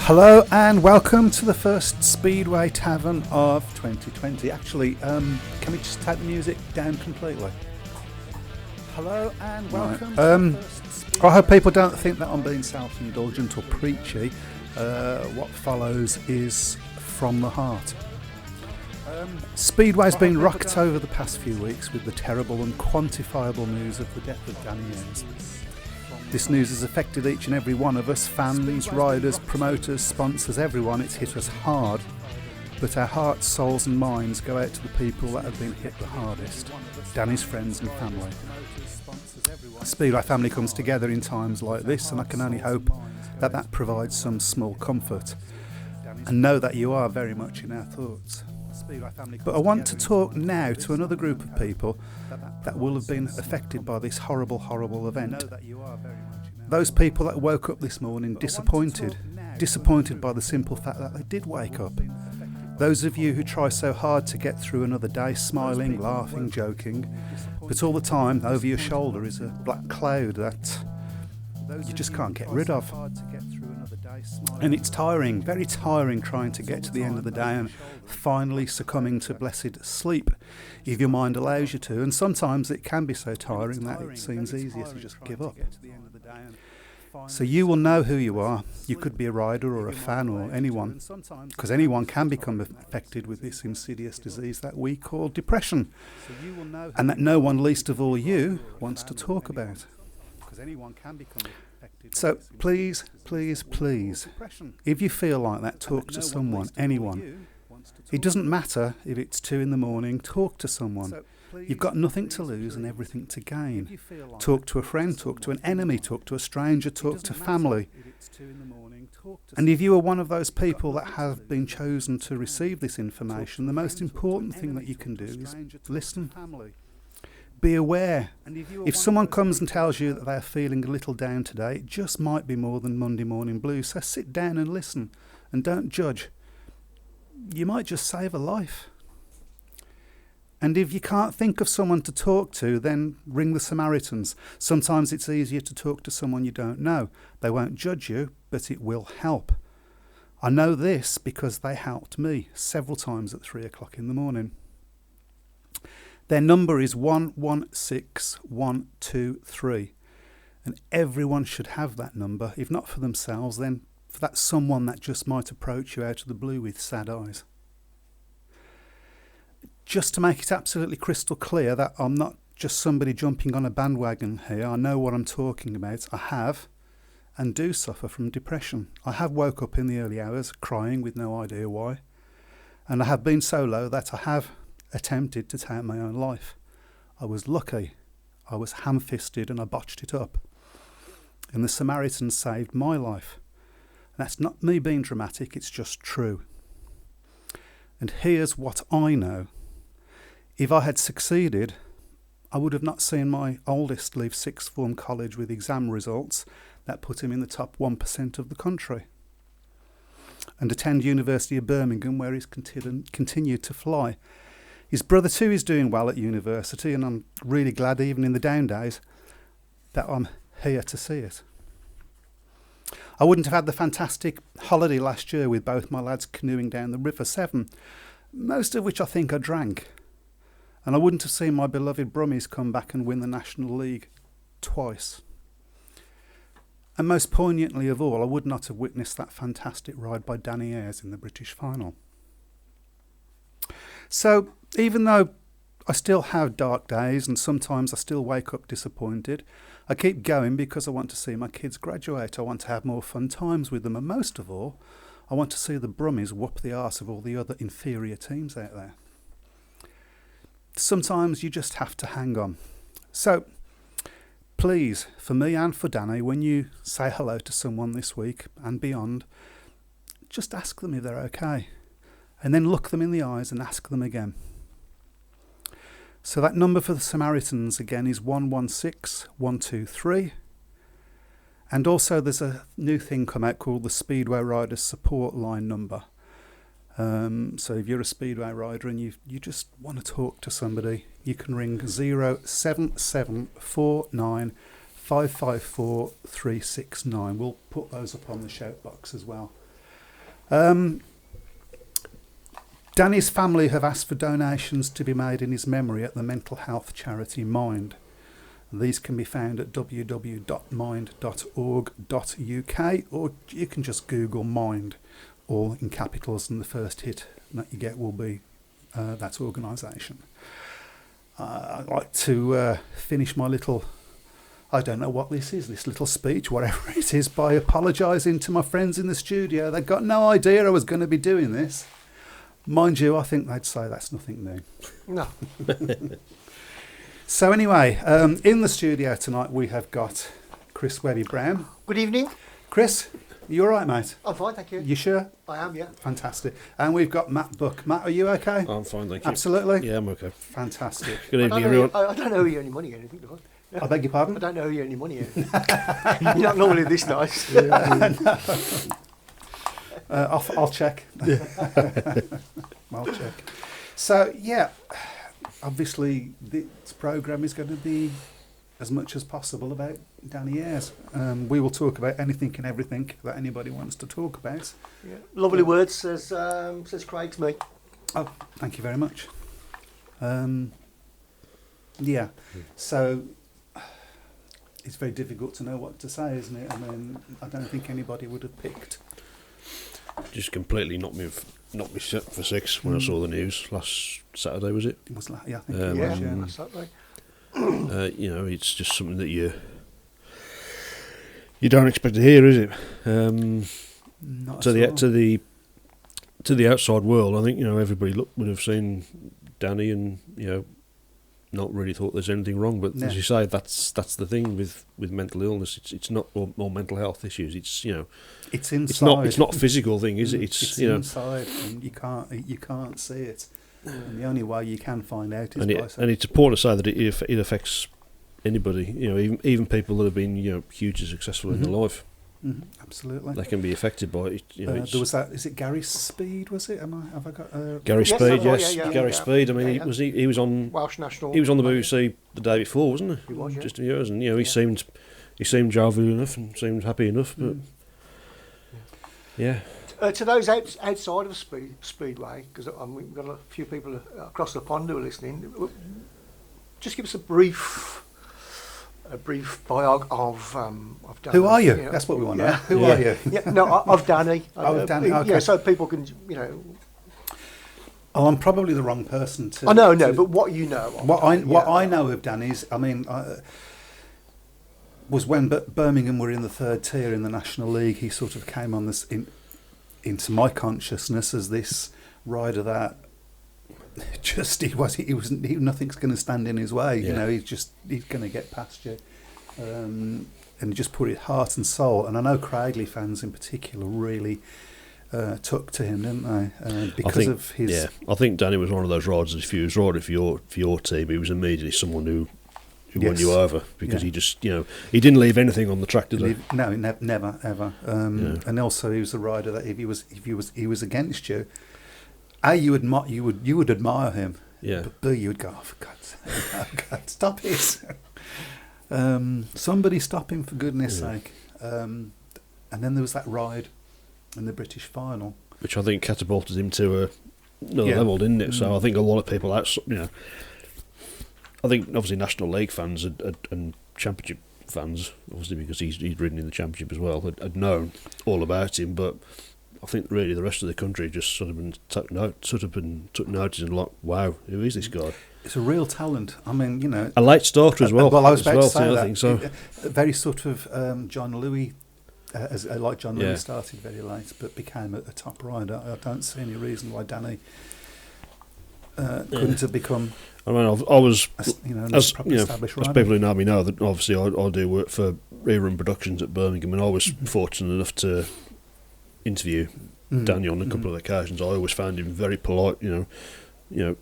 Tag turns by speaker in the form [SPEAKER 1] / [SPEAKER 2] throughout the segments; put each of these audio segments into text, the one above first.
[SPEAKER 1] Hello and welcome to the first Speedway Tavern of 2020. Actually, can we just take the music down completely? Hello and welcome to the first I hope people don't think that I'm being self-indulgent or preachy. What follows is from the heart. Speedway's been rocked over the past few weeks with the terrible, unquantifiable news of the death of Danny Ayres. This news has affected each and every one of us, fans, riders, promoters, sponsors, everyone. It's hit us hard, but our hearts, souls and minds go out to the people that have been hit the hardest, Danny's friends and family. The Speedway family comes together in times like this, and I can only hope that that provides some small comfort, and know that you are very much in our thoughts. But I want to talk now to another group of people that will have been affected by this horrible, horrible event. Those people that woke up this morning disappointed by the simple fact that they did wake up. Those of you who try so hard to get through another day smiling, laughing, joking, but all the time over your shoulder is a black cloud that you just can't get rid of. And it's tiring, very tiring, trying to get to the end of the day and finally succumbing to blessed sleep if your mind allows you to. And sometimes it can be so tiring that it seems easier to just give up. So you will know who you are. You could be a rider or a fan or anyone, because anyone can become affected with this insidious disease that we call depression, and that no one, least of all you, wants to talk about. So please, please, please, if you feel like that, talk to someone, anyone. It doesn't matter if it's 2 a.m, talk to someone. You've got nothing to lose and everything to gain. Talk to a friend, talk to an enemy, talk to a stranger, talk to family. And if you are one of those people that have been chosen to receive this information, the most important thing that you can do is listen. Be aware. If someone comes and tells you that they're feeling a little down today, it just might be more than Monday morning blues. So sit down and listen and don't judge. You might just save a life. And if you can't think of someone to talk to, then ring the Samaritans. Sometimes it's easier to talk to someone you don't know. They won't judge you, but it will help. I know this because they helped me several times at 3 o'clock in the morning. Their number is 116123, and everyone should have that number, if not for themselves, then for that someone that just might approach you out of the blue with sad eyes. Just to make it absolutely crystal clear that I'm not just somebody jumping on a bandwagon here, I know what I'm talking about. I have and do suffer from depression. I have woke up in the early hours crying with no idea why, and I have been so low that I have attempted to take my own life. I was lucky. I was ham-fisted and I botched it up. And the Samaritans saved my life. And that's not me being dramatic, it's just true. And here's what I know. If I had succeeded, I would have not seen my oldest leave sixth form college with exam results that put him in the top 1% of the country, and attend University of Birmingham, where he's continued to fly. His brother too is doing well at university, and I'm really glad, even in the down days, that I'm here to see it. I wouldn't have had the fantastic holiday last year with both my lads canoeing down the River Severn, most of which I think I drank. And I wouldn't have seen my beloved Brummies come back and win the National League twice. And most poignantly of all, I would not have witnessed that fantastic ride by Danny Ayres in the British final. So, even though I still have dark days and sometimes I still wake up disappointed, I keep going because I want to see my kids graduate. I want to have more fun times with them, and most of all, I want to see the Brummies whoop the arse of all the other inferior teams out there. Sometimes you just have to hang on. So, please, for me and for Danny, when you say hello to someone this week and beyond, just ask them if they're okay. And then look them in the eyes and ask them again. So that number for the Samaritans again is 116123. And also there's a new thing come out called the Speedway Riders Support Line number. So if you're a Speedway rider and you just want to talk to somebody, you can ring 07749 554 369. We'll put those up on the shout box as well. Danny's family have asked for donations to be made in his memory at the mental health charity Mind. These can be found at www.mind.org.uk, or you can just Google Mind, all in capitals, and the first hit that you get will be that organisation. I'd like to finish my little, I don't know what this is, this little speech, whatever it is, by apologising to my friends in the studio. They got no idea I was going to be doing this. Mind you, I think they'd say that's nothing new.
[SPEAKER 2] No.
[SPEAKER 1] So anyway, in the studio tonight we have got Chris Webby-Brown.
[SPEAKER 2] Good evening.
[SPEAKER 1] Chris, you all right, mate?
[SPEAKER 2] I'm fine, thank you.
[SPEAKER 1] You sure?
[SPEAKER 2] I am, yeah.
[SPEAKER 1] Fantastic. And we've got Matt Buck. Matt, are you okay?
[SPEAKER 3] I'm fine, thank you.
[SPEAKER 1] Absolutely?
[SPEAKER 3] Yeah, I'm okay.
[SPEAKER 1] Fantastic.
[SPEAKER 3] Good evening, everyone.
[SPEAKER 2] I don't owe you any money or anything, do I?
[SPEAKER 1] I beg your pardon?
[SPEAKER 2] I don't owe you any money. You're not normally this nice.
[SPEAKER 1] I'll check. I'll check. So, yeah, obviously this programme is going to be as much as possible about Danny Ayres. We will talk about anything and everything that anybody wants to talk about.
[SPEAKER 2] Yeah. Lovely words, says Craig to me.
[SPEAKER 1] Oh, thank you very much. Yeah, so it's very difficult to know what to say, isn't it? I mean, I don't think anybody would have picked.
[SPEAKER 3] Just completely knocked me for six when I saw the news last Saturday, was it?
[SPEAKER 1] It was like, yeah, I think it was, yeah.
[SPEAKER 2] That's that way.
[SPEAKER 3] You know, it's just something that you don't expect to hear, is it?
[SPEAKER 1] Not
[SPEAKER 3] To
[SPEAKER 1] at all.
[SPEAKER 3] the outside world, I think, you know, everybody would have seen Danny and, you know, not really thought there's anything wrong. But as you say, that's the thing with mental illness. It's not or mental health issues. It's, you know,
[SPEAKER 1] it's inside.
[SPEAKER 3] It's not a physical thing, is it?
[SPEAKER 1] It's
[SPEAKER 3] you know,
[SPEAKER 1] inside, and you can't see it. And the only way you can find out is
[SPEAKER 3] and it's important to say that it affects anybody. You know, even people that have been, you know, hugely successful in their life.
[SPEAKER 1] Mm-hmm. Absolutely.
[SPEAKER 3] They can be affected by it. You know,
[SPEAKER 1] there was that. Is it Gary Speed? Was it? Have I got
[SPEAKER 3] Gary Speed? Yes,
[SPEAKER 2] yeah,
[SPEAKER 3] Gary Speed. I mean,
[SPEAKER 2] yeah.
[SPEAKER 3] he was on
[SPEAKER 2] Welsh national.
[SPEAKER 3] He was on the BBC the day before, wasn't he?
[SPEAKER 2] He was, yeah.
[SPEAKER 3] Just a years, and you know, he seemed jovial enough and seemed happy enough. But yeah.
[SPEAKER 2] To those outside of Speedway, because we've got a few people across the pond who are listening. Just give us a brief biog of Danny.
[SPEAKER 1] Who are you?
[SPEAKER 2] know.
[SPEAKER 1] That's what we want to
[SPEAKER 2] Yeah.
[SPEAKER 1] know. Who are you?
[SPEAKER 2] Yeah, no, of Danny.
[SPEAKER 1] Of Danny, okay.
[SPEAKER 2] Yeah, so people can, you know.
[SPEAKER 1] Oh, I'm probably the wrong person to.
[SPEAKER 2] I know, but what you know.
[SPEAKER 1] What I know of Danny's, I mean, was when Birmingham were in the third tier in the National League. He sort of came on this into my consciousness as this rider that just he nothing's going to stand in his way. You know, he's going to get past you, and he just put it heart and soul. And I know Craigley fans in particular really took to him, didn't they? Because of his.
[SPEAKER 3] Yeah, I think Danny was one of those riders. If he was riding for your team, he was immediately someone who won you over because he just, you know, he didn't leave anything on the track, did he?
[SPEAKER 1] No, never ever. And also he was a rider that if he was against you, A, you would admire him.
[SPEAKER 3] Yeah.
[SPEAKER 1] But B, you would go, oh, for God's sake, oh God, stop it. Somebody stop him for goodness sake. And then there was that ride in the British final,
[SPEAKER 3] which I think catapulted him to another level, didn't it? So I think a lot of people, you know, I think obviously National League fans and Championship fans, obviously because he's ridden in the Championship as well, had known all about him. But I think really the rest of the country just sort of took notice and like, wow, who is this guy?
[SPEAKER 1] It's a real talent. I mean, you know,
[SPEAKER 3] a late starter as well.
[SPEAKER 1] Well, I was about to say
[SPEAKER 3] too,
[SPEAKER 1] that.
[SPEAKER 3] I think so.
[SPEAKER 1] Very sort of John Louis. Louis started very late, but became a top rider. I don't see any reason why Danny couldn't have become.
[SPEAKER 3] I mean, I was,
[SPEAKER 1] as
[SPEAKER 3] people who know me know that obviously I do work for Rerun Productions at Birmingham, and I was fortunate enough to interview Danny on a couple of occasions. I always found him very polite. You know,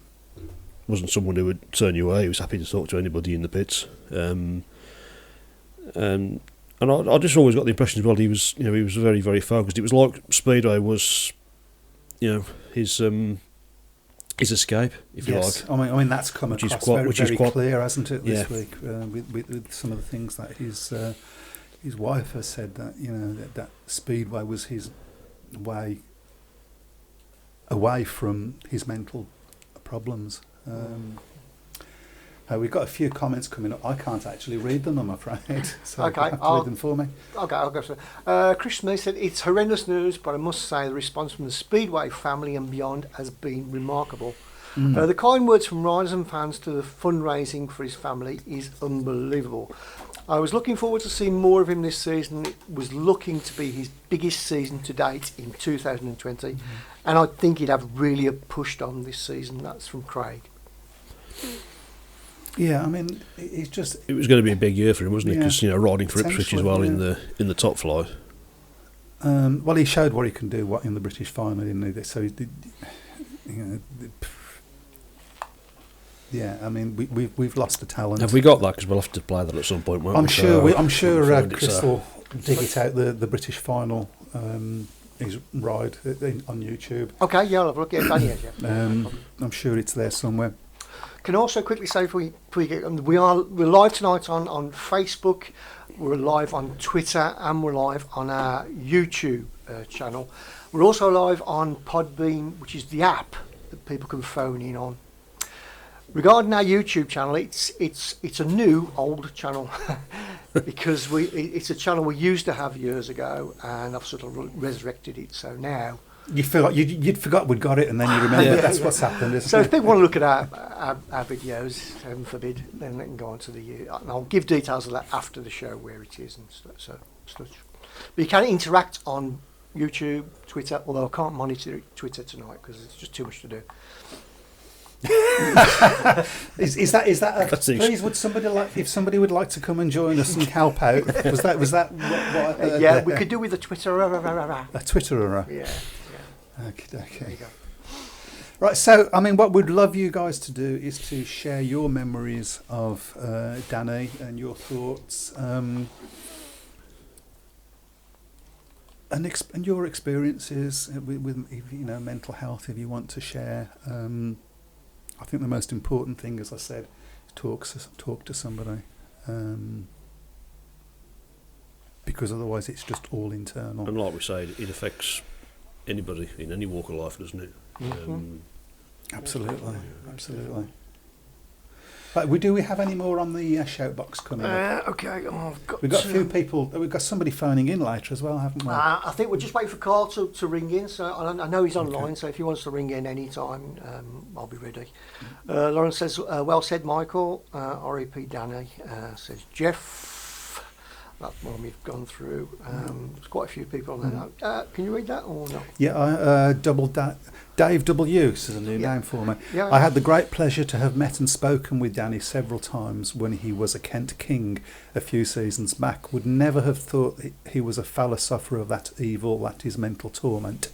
[SPEAKER 3] wasn't someone who would turn you away. He was happy to talk to anybody in the pits. And I just always got the impression as well he was very, very focused. It was like Speedway was, you know, his escape, if you like.
[SPEAKER 1] I mean that's come across very clear, hasn't it, this week with some of the things that his wife has said, that, you know, that Speedway was his way away from his mental problems. We've got a few comments coming up. I can't actually read them, I'm afraid. So
[SPEAKER 2] Okay,
[SPEAKER 1] you have to read them for me.
[SPEAKER 2] Okay, I'll go for Chris Smith said, it's horrendous news, but I must say the response from the Speedway family and beyond has been remarkable. The kind words from riders and fans to the fundraising for his family is unbelievable. I was looking forward to seeing more of him this season. It was looking to be his biggest season to date in 2020, and I think he'd have really pushed on this season. That's from Craig.
[SPEAKER 1] Yeah, I mean, it's just...
[SPEAKER 3] It was going to be a big year for him, wasn't it? Because, riding for Ipswich as well
[SPEAKER 1] yeah.
[SPEAKER 3] in the top flight.
[SPEAKER 1] Well, he showed what he can do in the British final, didn't he? So he did, yeah, I mean, we've lost the talent.
[SPEAKER 3] Have we got that? Because we'll have to play that at some point, won't we?
[SPEAKER 1] I'm sure Chris will dig it out, the British final, his ride on YouTube.
[SPEAKER 2] Okay, yeah, I'll have a look at Danny Ayres, yeah.
[SPEAKER 1] I'm sure it's there somewhere.
[SPEAKER 2] Can also quickly say before we get we're live tonight on Facebook, we're live on Twitter, and we're live on our YouTube channel. We're also live on Podbean, which is the app that people can phone in on. Regarding our YouTube channel, it's a new old channel because it's a channel we used to have years ago, and I've sort of resurrected it. So now. You feel like
[SPEAKER 1] you'd forgot we'd got it, and then you remember that's what's happened, isn't
[SPEAKER 2] so
[SPEAKER 1] it?
[SPEAKER 2] if people want to look at our videos, heaven forbid, then they can go on to and I'll give details of that after the show, where it is and such. But you can interact on YouTube, Twitter, although I can't monitor Twitter tonight because it's just too much to do.
[SPEAKER 1] Is that please, would somebody if somebody would like to come and join us and help out? Was that what I heard?
[SPEAKER 2] Yeah, we could do with a Twitter.
[SPEAKER 1] A Twitterer.
[SPEAKER 2] Yeah.
[SPEAKER 1] Okay.
[SPEAKER 2] There you go.
[SPEAKER 1] Right, so I mean, what we'd love you guys to do is to share your memories of Danny and your thoughts, and your experiences with mental health. If you want to share, I think the most important thing, as I said, is talk to somebody, because otherwise it's just all internal.
[SPEAKER 3] And like we say, it affects anybody in any walk of life, doesn't it?
[SPEAKER 1] Absolutely. Right, do we have any more on the shout box coming up?
[SPEAKER 2] Okay,
[SPEAKER 1] We've got a few people. We've got somebody phoning in later as well, haven't we?
[SPEAKER 2] I think we're just waiting for Carl to ring in. So I know he's online. So if he wants to ring in any time, I'll be ready. Lauren says, "Well said, Michael." RIP Danny says Jeff. That's one we've gone through. There's quite a few people on there. Can you read that or not?
[SPEAKER 1] Yeah, Dave W. This is a new name for me.
[SPEAKER 2] Yeah.
[SPEAKER 1] I had the great pleasure to have met and spoken with Danny several times when he was a Kent King a few seasons back. Would never have thought he was a fellow sufferer of that evil, that is mental torment.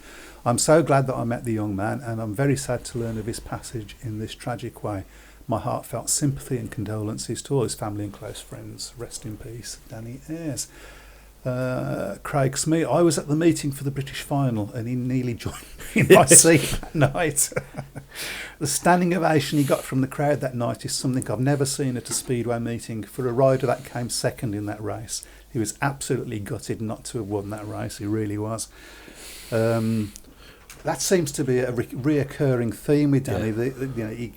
[SPEAKER 1] I'm so glad that I met the young man, and I'm very sad to learn of his passage in this tragic way. My heartfelt sympathy and condolences to all his family and close friends. Rest in peace, Danny Ayres. Craig Smee, I was at the meeting for the British final and he nearly joined me in my seat that night. The standing ovation he got from the crowd that night is something I've never seen at a Speedway meeting. For a rider that came second in that race, he was absolutely gutted not to have won that race. He really was. That seems to be a reoccurring theme with Danny.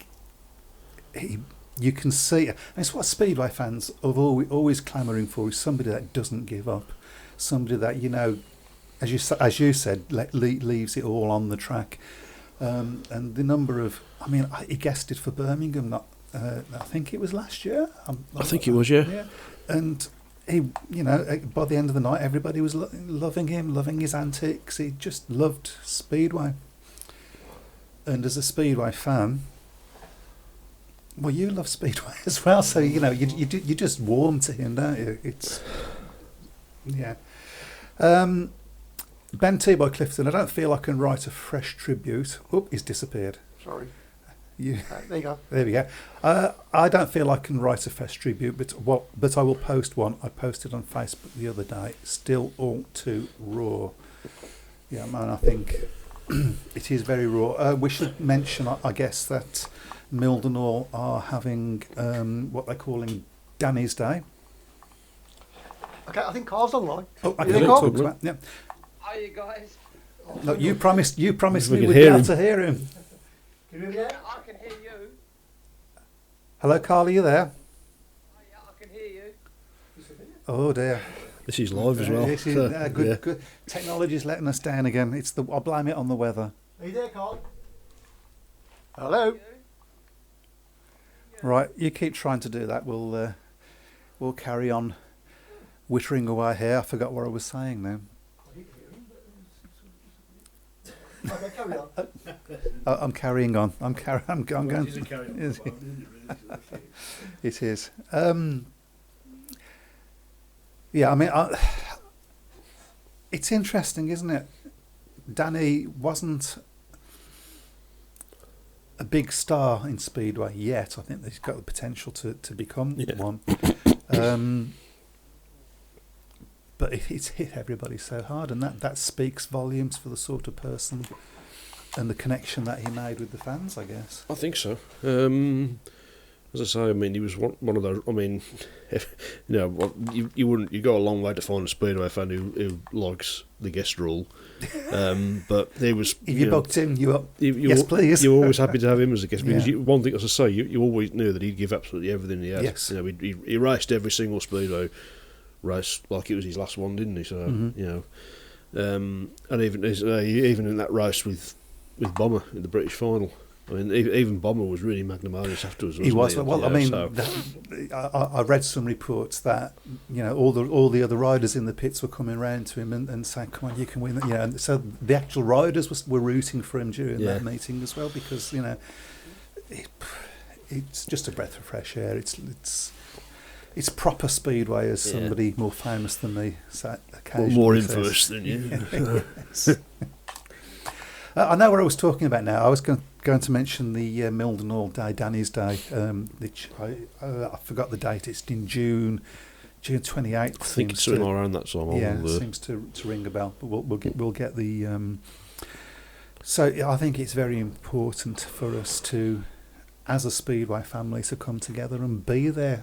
[SPEAKER 1] You can see, and it's what Speedway fans are always clamouring for, is somebody that doesn't give up, somebody that, as you said, leaves it all on the track. And the number of, he guessed it for Birmingham, I think it was last year.
[SPEAKER 3] I think it was, yeah.
[SPEAKER 1] And he, by the end of the night, everybody was loving him, loving his antics. He just loved Speedway. And as a Speedway fan, well, you love Speedway as well, so you just warm to him, don't you? It's Ben T by Clifton. I don't feel I can write a fresh tribute. Oh, he's disappeared.
[SPEAKER 2] Sorry.
[SPEAKER 1] There
[SPEAKER 2] you go.
[SPEAKER 1] There we go. I don't feel I can write a fresh tribute, but I will post one. I posted on Facebook the other day. Still all too raw. Yeah, man, I think it is very raw. We should mention, I guess, that Mildenhall are having what they're calling Danny's Day.
[SPEAKER 2] Okay, I think Carl's online.
[SPEAKER 1] Oh, I can talk about. Yeah.
[SPEAKER 4] Hi, you guys.
[SPEAKER 1] Look, you promised
[SPEAKER 3] We
[SPEAKER 1] me
[SPEAKER 3] can
[SPEAKER 1] we'd be
[SPEAKER 3] hear
[SPEAKER 1] able
[SPEAKER 3] him.
[SPEAKER 1] to hear him.
[SPEAKER 2] Can you hear me now?
[SPEAKER 4] I can hear you.
[SPEAKER 1] Hello, Carl, are you there?
[SPEAKER 4] Oh, yeah, I can hear you.
[SPEAKER 1] Oh dear.
[SPEAKER 3] This is live as well.
[SPEAKER 1] This is,
[SPEAKER 3] so,
[SPEAKER 1] good,
[SPEAKER 3] yeah.
[SPEAKER 1] good. Technology's letting us down again. I'll blame it on the weather.
[SPEAKER 2] Are you there, Carl? Hello?
[SPEAKER 1] Right, you keep trying to do that. We'll carry on wittering away here. I forgot what I was saying now.
[SPEAKER 2] Okay, carry on.
[SPEAKER 1] I'm carrying on. I'm going. It is. Yeah, I mean, it's interesting, isn't it? Danny wasn't a big star in Speedway yet. I think he's got the potential to become one. But it's hit everybody so hard, and that speaks volumes for the sort of person and the connection that he made with the fans, I guess.
[SPEAKER 3] I think so. As I say, I mean, he was one of those. I mean, you go a long way to find a Speedway fan who likes the guest rule. But there was.
[SPEAKER 1] If you booked him, yes, please.
[SPEAKER 3] You were always happy to have him as a guest because
[SPEAKER 1] Yeah.
[SPEAKER 3] one thing, as I say, you always knew that he'd give absolutely everything he had.
[SPEAKER 1] Yes.
[SPEAKER 3] He raced every single Speedway race like it was his last one, didn't he? So and even in that race with Bomber in the British final. I mean, even Bomber was really magnanimous afterwards.
[SPEAKER 1] He was. Well, I mean,
[SPEAKER 3] so.
[SPEAKER 1] I read some reports that all the other riders in the pits were coming round to him and saying, "Come on, you can win." And so the actual riders were rooting for him during that meeting as well because it's just a breath of fresh air. It's proper Speedway, as somebody more famous than me occasionally
[SPEAKER 3] more
[SPEAKER 1] says.
[SPEAKER 3] infamous than you.
[SPEAKER 1] Yes. I know what I was talking about now. I was going to mention the Mildenhall Day, Danny's Day, which I forgot the date. It's in June 28th.
[SPEAKER 3] I think it's something around that time.
[SPEAKER 1] Yeah, seems to ring a bell. But we'll get the. So I think it's very important for us to, as a Speedway family, to come together and be there.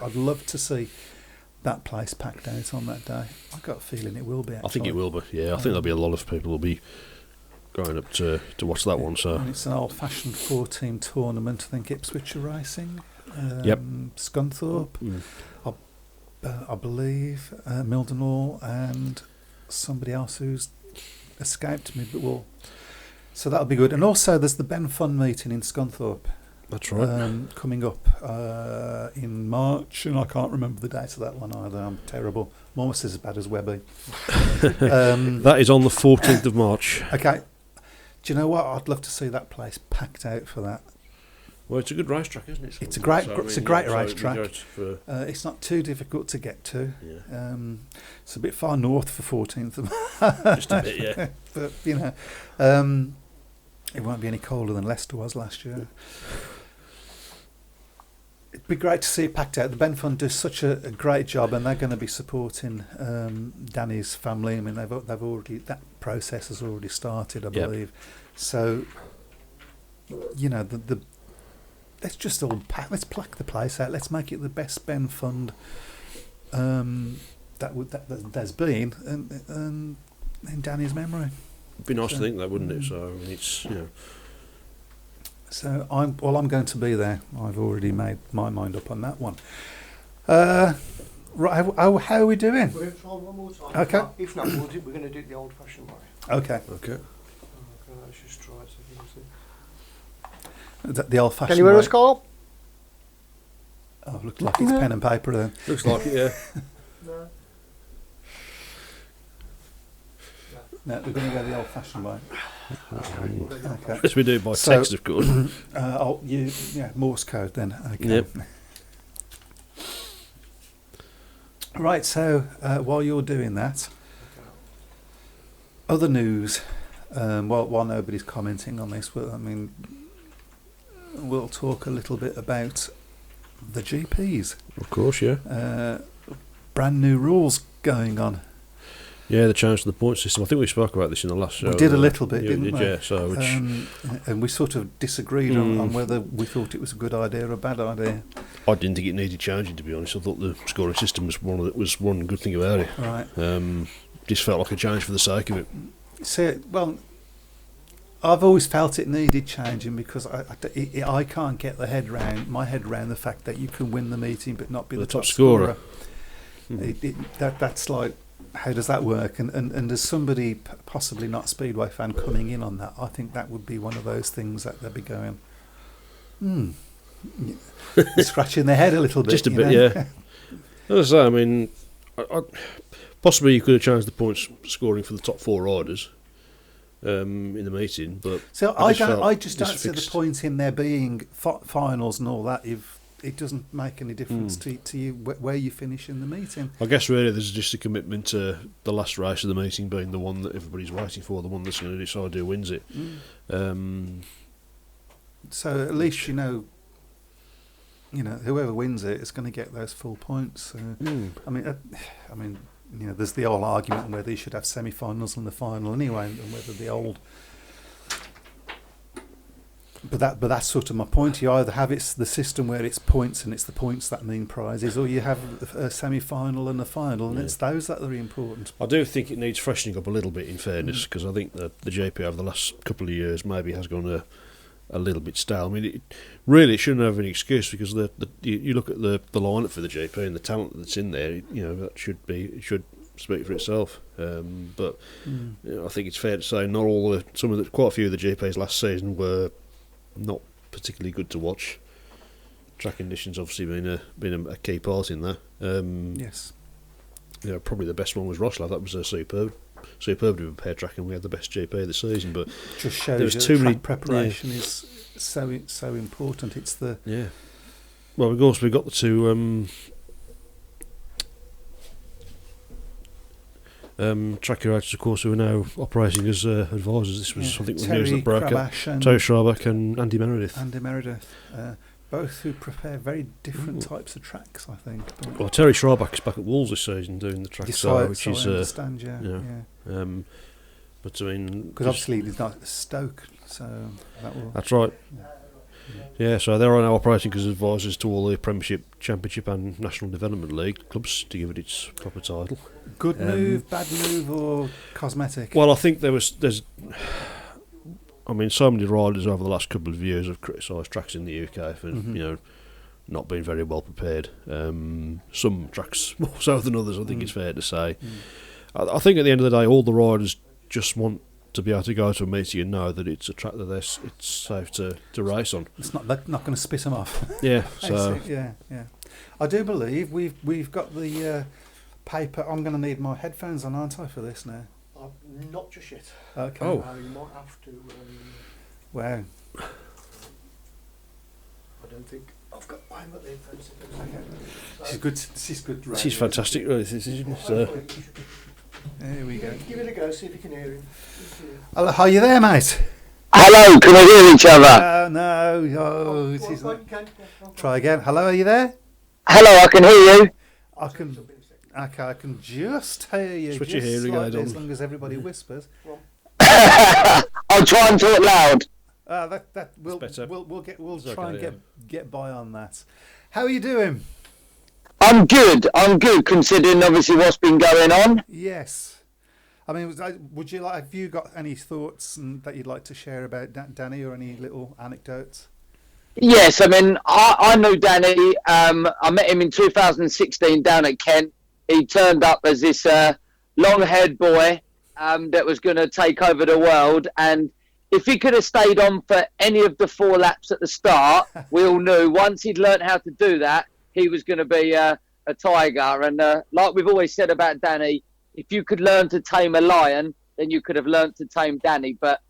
[SPEAKER 1] I'd love to see that place packed out on that day. I've got a feeling it will be. Actually.
[SPEAKER 3] I think it will be. Yeah, I think there'll be a lot of people will be going up to watch that one. So
[SPEAKER 1] and it's an old-fashioned 4-team tournament. I think Ipswich are racing. Scunthorpe, I believe, Mildenhall, and somebody else who's escaped me. But so that'll be good. And also, there's the Ben Fun meeting in Scunthorpe.
[SPEAKER 3] that's right.
[SPEAKER 1] Coming up in March, and I can't remember the date of that one either. I'm terrible. I'm almost as bad as Webby.
[SPEAKER 3] That is on the 14th of March.
[SPEAKER 1] Okay. Do you know what? I'd love to see that place packed out for that.
[SPEAKER 3] Well, it's a good racetrack, isn't it?
[SPEAKER 1] It's a great racetrack.
[SPEAKER 3] For
[SPEAKER 1] It's not too difficult to get to.
[SPEAKER 3] Yeah.
[SPEAKER 1] It's a bit far north for 14th of
[SPEAKER 3] Just a bit, yeah.
[SPEAKER 1] But, it won't be any colder than Leicester was last year. It'd be great to see it packed out. The Ben Fund does such a great job, and they're going to be supporting Danny's family. I mean, they've already, that process has already started, I believe. So, let's just all let's pluck the place out. Let's make it the best Ben Fund that there's been, and in Danny's memory.
[SPEAKER 3] It'd be nice to think that, wouldn't it? So I mean, it's
[SPEAKER 1] So I'm going to be there. I've already made my mind up on that one. Right, how are we doing?
[SPEAKER 2] We're going to try one more time.
[SPEAKER 1] Okay.
[SPEAKER 2] If not, we're going to do it the old-fashioned way.
[SPEAKER 1] Okay.
[SPEAKER 3] okay.
[SPEAKER 2] Let's just try it so you can see.
[SPEAKER 1] The old-fashioned.
[SPEAKER 2] Can you hear
[SPEAKER 1] way.
[SPEAKER 2] us, Carl?
[SPEAKER 1] Oh, looks like it's pen and paper then.
[SPEAKER 3] Looks like it, yeah.
[SPEAKER 2] No.
[SPEAKER 1] No, we're going to go the old-fashioned way. Okay.
[SPEAKER 3] Yes, we do it by text, of course.
[SPEAKER 1] Morse code then. Okay.
[SPEAKER 3] Yep.
[SPEAKER 1] Right. So while you're doing that, other news. While nobody's commenting on this, we'll talk a little bit about the GPs.
[SPEAKER 3] Of course, yeah.
[SPEAKER 1] Brand new rules going on.
[SPEAKER 3] Yeah, the change to the point system. I think we spoke about this in the last show.
[SPEAKER 1] We did a little bit, didn't we?
[SPEAKER 3] Yeah, so
[SPEAKER 1] and we sort of disagreed on whether we thought it was a good idea or a bad idea.
[SPEAKER 3] I didn't think it needed changing, to be honest. I thought the scoring system was one good thing about it.
[SPEAKER 1] Right.
[SPEAKER 3] Just felt like a change for the sake of it.
[SPEAKER 1] So, well, I've always felt it needed changing because I can't get my head around the fact that you can win the meeting but not be the top scorer. That's like, how does that work? And as somebody possibly not Speedway fan coming in on that, I think that would be one of those things that they'd be going, scratching their head a little bit.
[SPEAKER 3] Just a bit, yeah. As I say, I mean, possibly you could have changed the points scoring for the top 4 riders in the meeting, but
[SPEAKER 1] so I just don't see the point in there being finals and all that if it doesn't make any difference to you where you finish in the meeting. I
[SPEAKER 3] guess really there's just a commitment to the last race of the meeting being the one that everybody's waiting for, the one that's going to decide who wins it.
[SPEAKER 1] So at least whoever wins it is going to get those full points. I mean, there's the old argument whether you should have semi-finals and the final anyway, and whether the old. But that's sort of my point. You either have the system where it's points and it's the points that mean prizes, or you have a semi-final and a final, and it's those that are important.
[SPEAKER 3] I do think it needs freshening up a little bit, in fairness, because I think that the JP over the last couple of years maybe has gone a little bit stale. I mean, it shouldn't have any excuse because you look at the lineup for the JP and the talent that's in there. That should speak for itself. But I think it's fair to say quite a few of the JPs last season were not particularly good to watch. Track conditions obviously been a key part in that.
[SPEAKER 1] Yes.
[SPEAKER 3] Probably the best one was Rosslav. That was a superbly prepared track, and we had the best GP of the season. But
[SPEAKER 1] just shows you track preparation is so important. It's the
[SPEAKER 3] Well, of course, we've got the two track curators, of course, who are now operating as advisors. This was something with news that broke up. Terry Schrabach and Andy Meredith.
[SPEAKER 1] Both who prepare very different types of tracks, I think.
[SPEAKER 3] Well, Terry Schrabach is back at Wolves this season doing the track style, which is.
[SPEAKER 1] I understand, yeah.
[SPEAKER 3] But I mean,
[SPEAKER 1] because obviously he's not at Stoke, so that will.
[SPEAKER 3] That's right. Yeah, so they are now operating as advisors to all the Premiership, Championship, and National Development League clubs to give it its proper title.
[SPEAKER 1] Good move, bad move, or cosmetic?
[SPEAKER 3] Well, I think there's. I mean, so many riders over the last couple of years have criticised tracks in the UK for not being very well prepared. Some tracks more so than others, I think it's fair to say. I think at the end of the day, all the riders just want to be able to go to a meeting and know that it's a track that it's safe to race on.
[SPEAKER 1] They're not going to spit them off.
[SPEAKER 3] Yeah, so
[SPEAKER 1] yeah. I do believe we've got the paper. I'm going to need my headphones on, aren't I, for this now?
[SPEAKER 2] Not just yet.
[SPEAKER 1] Okay.
[SPEAKER 2] You might have to.
[SPEAKER 1] Wow.
[SPEAKER 2] I don't think I've got the headphones.
[SPEAKER 1] Okay. This is good.
[SPEAKER 3] This is fantastic, really. This is.
[SPEAKER 1] There we go.
[SPEAKER 2] Give it a go. See if you can hear him.
[SPEAKER 1] Hello, are you there, mate?
[SPEAKER 5] Hello, can we hear each other?
[SPEAKER 1] No. This is try again. Hello, are you there?
[SPEAKER 5] Hello, I can hear you.
[SPEAKER 1] I can just hear you.
[SPEAKER 3] Switch your hearing aid on.
[SPEAKER 1] As long as everybody whispers.
[SPEAKER 5] I'll try and talk loud.
[SPEAKER 1] We'll try and get by on that. How are you doing?
[SPEAKER 5] I'm good considering obviously what's been going on.
[SPEAKER 1] Yes. I mean, have you got any thoughts that you'd like to share about Danny, or any little anecdotes?
[SPEAKER 5] Yes, I mean, I know Danny. I met him in 2016 down at Kent. He turned up as this long-haired boy that was going to take over the world. And if he could have stayed on for any of the 4 laps at the start, we all knew once he'd learnt how to do that, he was going to be a tiger. And like we've always said about Danny, if you could learn to tame a lion, then you could have learnt to tame Danny. But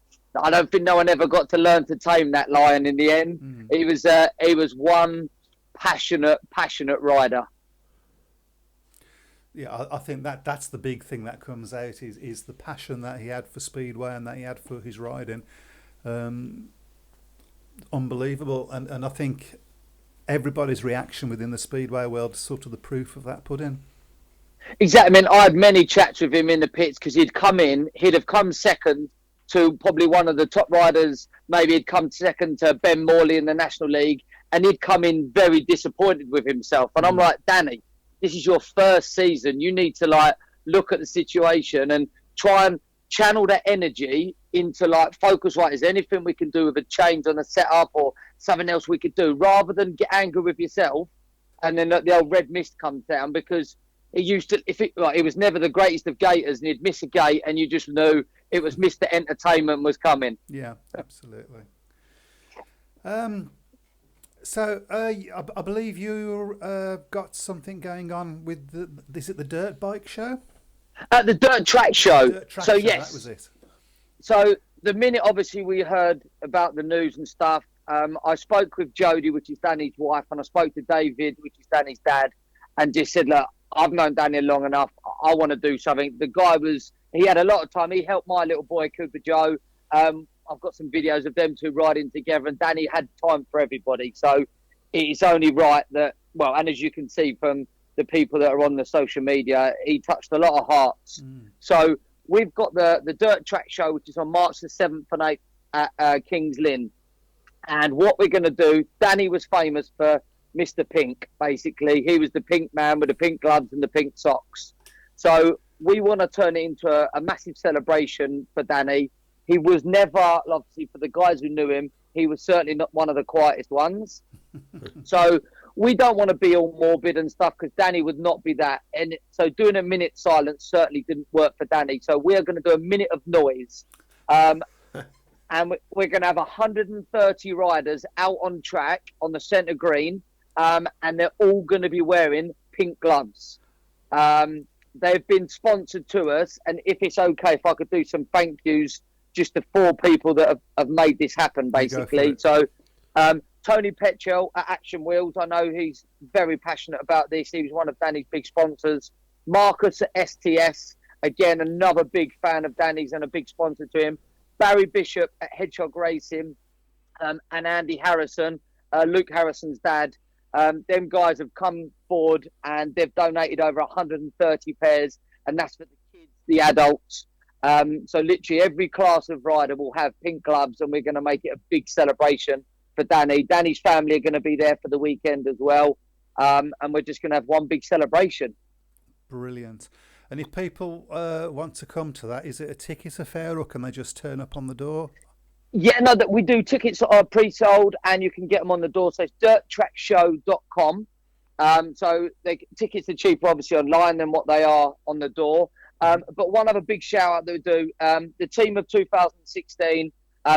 [SPEAKER 5] I don't think no one ever got to learn to tame that lion in the end. He was one passionate rider.
[SPEAKER 1] Yeah, I think that's the big thing that comes out is the passion that he had for Speedway and that he had for his riding. Unbelievable. And I think everybody's reaction within the Speedway world is sort of the proof of that put in.
[SPEAKER 5] Exactly. I mean, I had many chats with him in the pits because he'd have come second to probably one of the top riders. Maybe he'd come second to Ben Morley in the National League, and he'd come in very disappointed with himself. And I'm like, Danny, this is your first season. You need to look at the situation and try and channel that energy into like focus, right, is there anything we can do with a change on the setup or something else we could do, rather than get angry with yourself and then the old red mist comes down, because it used to, if it, like, it was never the greatest of gators and he'd miss a gate and you just knew it was Mr. Entertainment was coming.
[SPEAKER 1] Yeah, absolutely. So I believe you got something going on with is it the dirt bike show?
[SPEAKER 5] At the dirt track show. Yes,
[SPEAKER 1] that was it.
[SPEAKER 5] So the minute obviously we heard about the news and stuff, I spoke with Jodie, which is Danny's wife, and I spoke to David, which is Danny's dad, and just said, look, I've known Danny long enough. I want to do something. The guy he had a lot of time. He helped my little boy, Cooper Joe. I've got some videos of them two riding together, and Danny had time for everybody. So it's only right that, well, and as you can see from the people that are on the social media, he touched a lot of hearts. So we've got the Dirt Track Show, which is on March the 7th and 8th at King's Lynn. And what we're going to do, Danny was famous for Mr. Pink, basically. He was the pink man with the pink gloves and the pink socks. So we want to turn it into a massive celebration for Danny. He was never, obviously, for the guys who knew him, he was certainly not one of the quietest ones. So we don't want to be all morbid and stuff, because Danny would not be that. And so doing a minute silence certainly didn't work for Danny. So we are going to do a minute of noise. And we're going to have 130 riders out on track on the centre green. And they're all going to be wearing pink gloves. They've been sponsored to us. And if it's okay, if I could do some thank yous just to 4 people that have made this happen, basically. So Tony Petchell at Action Wheels, I know he's very passionate about this. He was one of Danny's big sponsors. Marcus at STS, again, another big fan of Danny's and a big sponsor to him. Barry Bishop at Hedgehog Racing, and Andy Harrison, Luke Harrison's dad. Them guys have come forward and they've donated over 130 pairs, and that's for the kids, the adults. So literally every class of rider will have pink gloves, and we're going to make it a big celebration for Danny. Danny's family are going to be there for the weekend as well. And we're just going to have one big celebration.
[SPEAKER 1] Brilliant. And if people want to come to that, is it a ticket affair, or can they just turn up on the door?
[SPEAKER 5] Yeah, no, that we do tickets that are pre-sold, and you can get them on the door. So it's dirttrackshow.com. So tickets are cheaper, obviously, online than what they are on the door. But one other big shout out that we do, the team of 2016,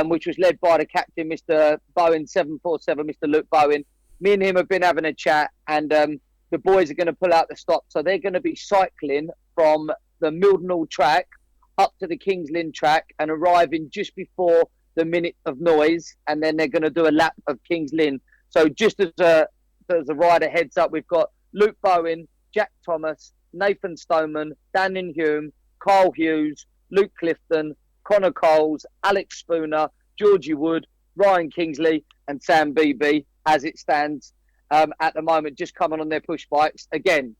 [SPEAKER 5] which was led by the captain, Mr. Bowen 747, Mr. Luke Bowen. Me and him have been having a chat, and the boys are going to pull out the stop. So they're going to be cycling from the Mildenhall track up to the King's Lynn track and arriving just before the minute of noise, and then they're going to do a lap of King's Lynn. So just as a rider heads up, we've got Luke Bowen, Jack Thomas, Nathan Stoneman, Dan Hume, Carl Hughes, Luke Clifton, Connor Coles, Alex Spooner, Georgie Wood, Ryan Kingsley and Sam Beebe, as it stands at the moment, just coming on their push bikes. Again,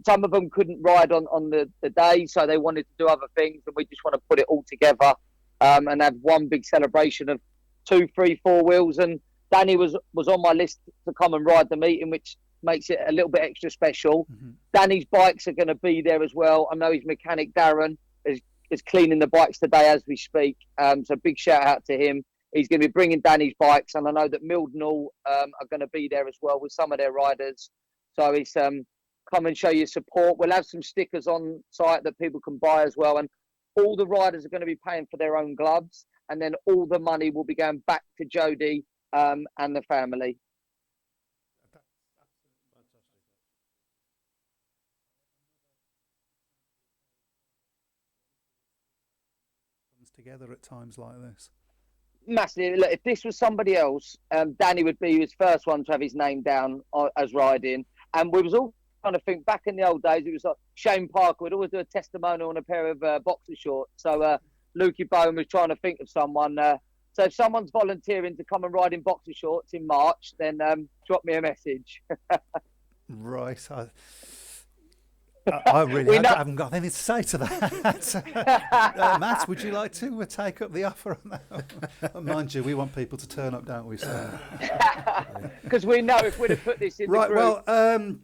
[SPEAKER 5] some of them couldn't ride on the day, so they wanted to do other things, and we just want to put it all together and have one big celebration of 2, 3, 4 wheels. And Danny was on my list to come and ride the meeting, which makes it a little bit extra special. Danny's bikes are going to be there as well. I know his mechanic Darren is cleaning the bikes today as we speak, so big shout out to him. He's going to be bringing Danny's bikes, and I know that Mildenhall are going to be there as well with some of their riders. So it's come and show your support. We'll have some stickers on site that people can buy as well, and all the riders are going to be paying for their own gloves, and then all the money will be going back to Jodie and the family.
[SPEAKER 1] Together at times like this.
[SPEAKER 5] Massively. Look, if this was somebody else, Danny would be his first one to have his name down as riding. And we was all trying to think back in the old days. It was like Shane Parker would always do a testimonial on a pair of boxer shorts. So Lukey Bowen was trying to think of someone. So if someone's volunteering to come and ride in boxer shorts in March, then drop me a message.
[SPEAKER 1] Right. I really haven't got anything to say to that. Matt, would you like to take up the offer on that? Mind you, we want people to turn up, don't we?
[SPEAKER 5] Because we know if we'd have put this in
[SPEAKER 1] right,
[SPEAKER 5] the group...
[SPEAKER 1] well,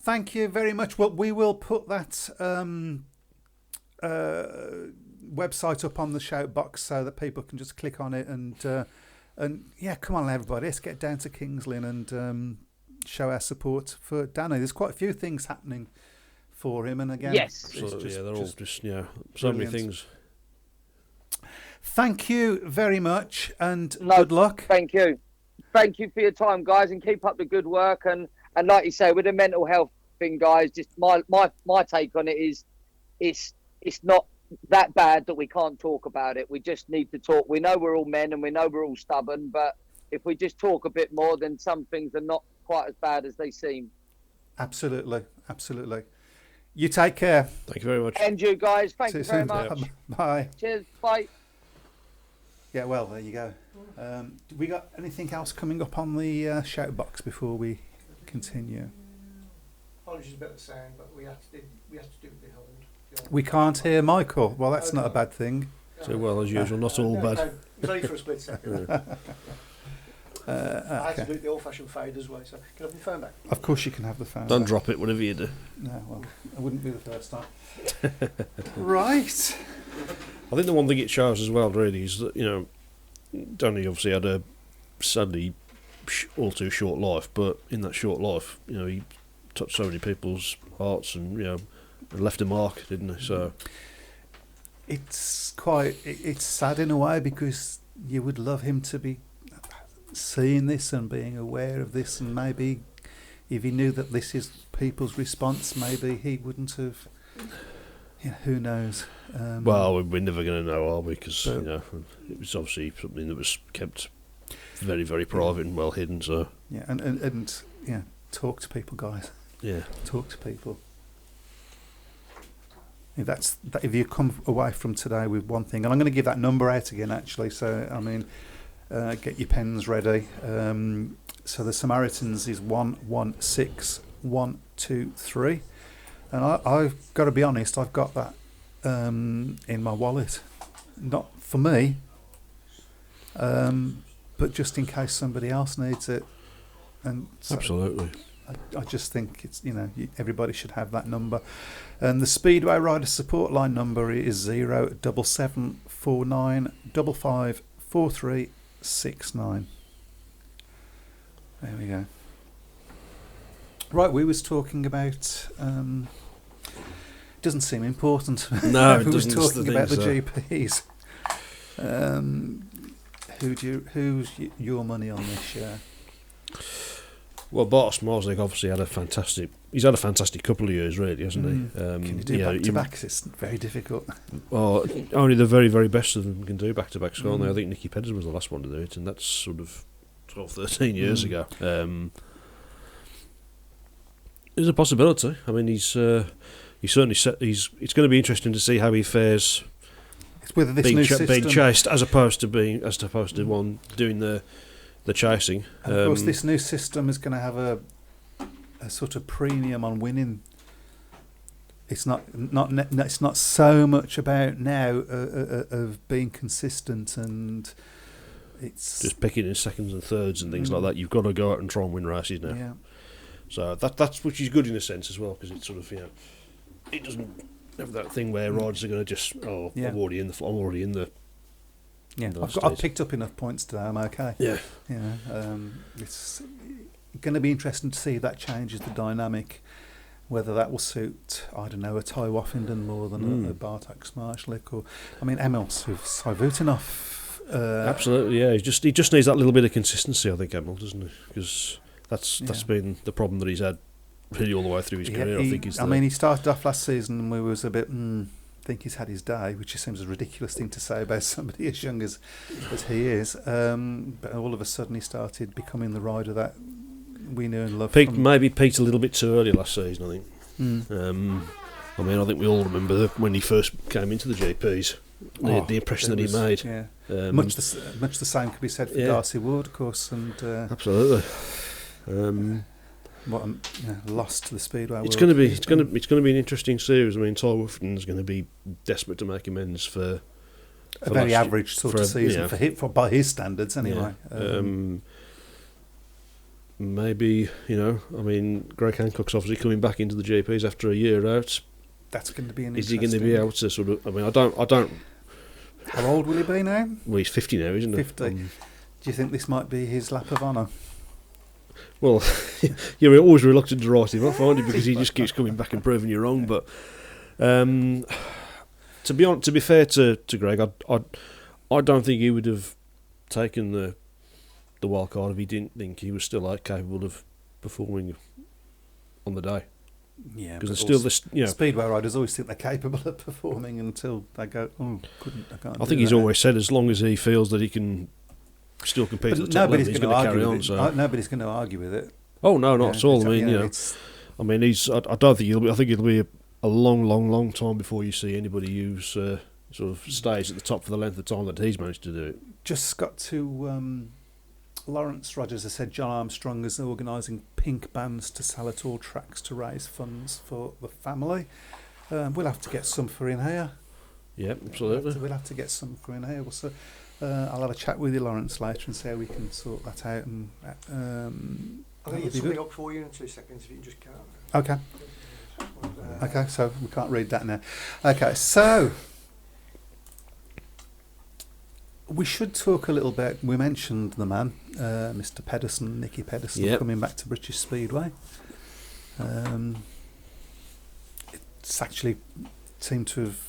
[SPEAKER 1] thank you very much. Well, we will put that website up on the shout box so that people can just click on it and yeah, come on everybody, let's get down to Kings Lynn and show our support for Danny. There's quite a few things happening for him, and again,
[SPEAKER 5] Yes.
[SPEAKER 3] Absolutely, they're all just so many things.
[SPEAKER 1] Thank you very much, and
[SPEAKER 5] No,
[SPEAKER 1] good luck.
[SPEAKER 5] Thank you for your time, guys, and keep up the good work. And like you say, with the mental health thing, guys, just my take on it is, it's not that bad that we can't talk about it. We just need to talk. We know we're all men and we know we're all stubborn, but if we just talk a bit more, then some things are not quite as bad as they seem.
[SPEAKER 1] Absolutely. You take care.
[SPEAKER 3] Thank you very much.
[SPEAKER 5] And you guys, thank
[SPEAKER 1] See
[SPEAKER 5] you
[SPEAKER 1] you
[SPEAKER 5] very
[SPEAKER 1] soon.
[SPEAKER 5] much.
[SPEAKER 1] Bye.
[SPEAKER 5] Cheers, bye.
[SPEAKER 1] Yeah, well, there you go. We got anything else coming up on the shout box before we continue?
[SPEAKER 2] Apologies about the sound, but we have to do it behind.
[SPEAKER 1] We can't hear Michael. Well, that's not a bad thing.
[SPEAKER 3] So, well, as usual, not all bad.
[SPEAKER 2] No, it's only for a split second. I had to
[SPEAKER 1] Okay.
[SPEAKER 2] do it the old-fashioned fade as well. So can I have my phone back?
[SPEAKER 1] Of course you can have the phone.
[SPEAKER 3] Don't
[SPEAKER 1] back.
[SPEAKER 3] drop it, whatever you do.
[SPEAKER 1] No, well, it wouldn't be the first time. Right.
[SPEAKER 3] I think the one thing it shows as well, really, is that, Danny obviously had a sadly all too short life, but in that short life, he touched so many people's hearts and, and left a mark, didn't he? So
[SPEAKER 1] It's sad in a way, because you would love him to be seeing this and being aware of this, and maybe if he knew that this is people's response, maybe he wouldn't have. Who knows?
[SPEAKER 3] well, we're never going to know, are we? Because
[SPEAKER 1] but-
[SPEAKER 3] it was obviously something that was kept very, very private and well hidden. So
[SPEAKER 1] Yeah, and yeah, talk to people, guys.
[SPEAKER 3] yeah,
[SPEAKER 1] Talk to people. If you come away from today with one thing, and I'm going to give that number out again, actually. So I mean, get your pens ready. So the Samaritans is 116123, and I've got to be honest, I've got that in my wallet, not for me, but just in case somebody else needs it. And so
[SPEAKER 3] absolutely.
[SPEAKER 1] I just think it's everybody should have that number, and the Speedway Rider Support Line number is 07749554369. There we go. Right, we was talking about. Doesn't seem important.
[SPEAKER 3] No, it
[SPEAKER 1] we was
[SPEAKER 3] doesn't. That's the
[SPEAKER 1] talking about the
[SPEAKER 3] thing,
[SPEAKER 1] GPs. Who's your money on this year?
[SPEAKER 3] Well, Bartosz Marzik obviously had a fantastic couple of years, really, hasn't he?
[SPEAKER 1] Can you do back to back? It's very difficult.
[SPEAKER 3] Well, only the very, very best of them can do back to backs, can't they? I think Nicky Pedersen was the last one to do it, and that's sort of 12, 13 years ago. There's a possibility. I mean, he's certainly it's going to be interesting to see how he fares.
[SPEAKER 1] It's whether this new system
[SPEAKER 3] being chased as opposed to one doing the chasing.
[SPEAKER 1] And of course, this new system is going to have a sort of premium on winning. It's not so much about now of being consistent, and it's
[SPEAKER 3] just picking in seconds and thirds and things like that. You've got to go out and try and win races now.
[SPEAKER 1] Yeah.
[SPEAKER 3] So that's which is good in a sense as well, because it's sort of it doesn't have that thing where riders are going to just I'm already in the.
[SPEAKER 1] Yeah, I've picked up enough points today. I'm okay.
[SPEAKER 3] Yeah.
[SPEAKER 1] It's going to be interesting to see if that changes the dynamic. Whether that will suit, I don't know, a Ty Woffington more than a Bartek Smarshlik, or Emil's with Savutinov.
[SPEAKER 3] Absolutely, yeah. He just needs that little bit of consistency, I think, Emil, doesn't he? Because that's been the problem that he's had really all the way through his career. I think he
[SPEAKER 1] started off last season and we was a bit. Think he's had his day, which seems a ridiculous thing to say about somebody as young as he is. But all of a sudden, he started becoming the rider that we knew and loved.
[SPEAKER 3] Maybe peaked a little bit too early last season, I think. I mean, I think we all remember when he first came into the GPs, the impression that he made.
[SPEAKER 1] Yeah. Much the same could be said for Darcy Ward, of course, and
[SPEAKER 3] absolutely.
[SPEAKER 1] Lost to the Speedway.
[SPEAKER 3] It's going to be an interesting series. I mean, Ty Woffington's going to be desperate to make amends for
[SPEAKER 1] a very average sort of season by his standards, anyway.
[SPEAKER 3] Yeah. Maybe I mean, Greg Hancock's obviously coming back into the GPs after a year out.
[SPEAKER 1] That's going to be an
[SPEAKER 3] Is he going to be able to sort of? I mean, I don't.
[SPEAKER 1] How old will he be now?
[SPEAKER 3] Well, he's 50 now, isn't he?
[SPEAKER 1] 50. Do you think this might be his lap of honour?
[SPEAKER 3] Well, you're always reluctant to write him off, aren't you? Because he just keeps coming back and proving you wrong. But to be fair to Greg, I don't think he would have taken the wild card if he didn't think he was still capable of performing on the day.
[SPEAKER 1] Yeah,
[SPEAKER 3] because still this.
[SPEAKER 1] Speedway riders always think they're capable of performing until they go, I can't.
[SPEAKER 3] I think he's always said as long as he feels that he can still compete at the top level, he's going to carry on. So
[SPEAKER 1] nobody's going to argue with it.
[SPEAKER 3] Oh no, not at all. I mean, I don't think he'll be. I think it'll be a long time before you see anybody who's sort of stays at the top for the length of time that he's managed to do it.
[SPEAKER 1] Just got to. Lawrence Rogers has said John Armstrong is organising pink bands to sell at all tracks to raise funds for the family. We'll have to get some for in here.
[SPEAKER 3] Yeah, absolutely.
[SPEAKER 1] We'll have to get some for in here. I'll have a chat with you, Lawrence, later and see how we can sort that out. And
[SPEAKER 2] I'm going to get something up for you in 2 seconds if you can just go.
[SPEAKER 1] Okay. Okay, so we can't read that now. Okay, so we should talk a little bit. We mentioned the man, Mr. Pedersen, Nicky Pedersen, coming back to British Speedway. It's actually seemed to have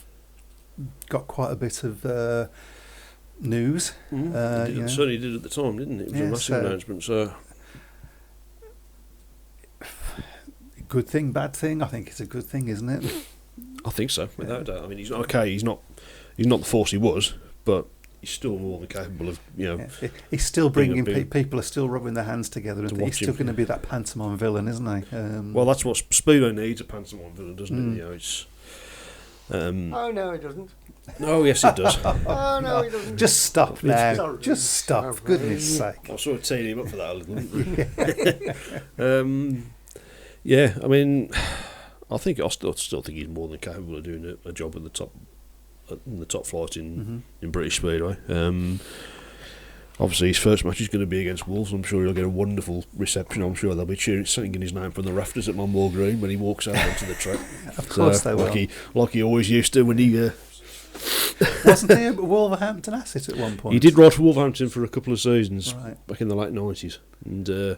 [SPEAKER 1] got quite a bit of news.
[SPEAKER 3] It certainly did at the time, didn't it? It was a massive announcement. So,
[SPEAKER 1] good thing, bad thing. I think it's a good thing, isn't it?
[SPEAKER 3] I think so, without doubt. I mean, he's okay. He's not the force he was, but he's still more than capable of,
[SPEAKER 1] He's still bringing people are still rubbing their hands together. And he's still going to be that pantomime villain, isn't he?
[SPEAKER 3] Well, that's what Speedway needs, a pantomime villain, doesn't it? It's.
[SPEAKER 2] Oh no, it doesn't.
[SPEAKER 3] Oh yes, it does.
[SPEAKER 2] Oh no, it doesn't.
[SPEAKER 1] Just stop now. Just stop, for goodness sake.
[SPEAKER 3] I was sort of teeing him up for that a little. Yeah, I mean, I still think he's more than capable of doing a job in the top flight in British Speedway. Obviously, his first match is going to be against Wolves. I'm sure he'll get a wonderful reception. I'm sure they'll be cheering, singing his name from the rafters at Monmore Green when he walks out onto the track.
[SPEAKER 1] Of course they will.
[SPEAKER 3] Like he always used to when he...
[SPEAKER 1] Wasn't he a Wolverhampton asset at one point?
[SPEAKER 3] He did ride for Wolverhampton for a couple of seasons back in the late 90s. And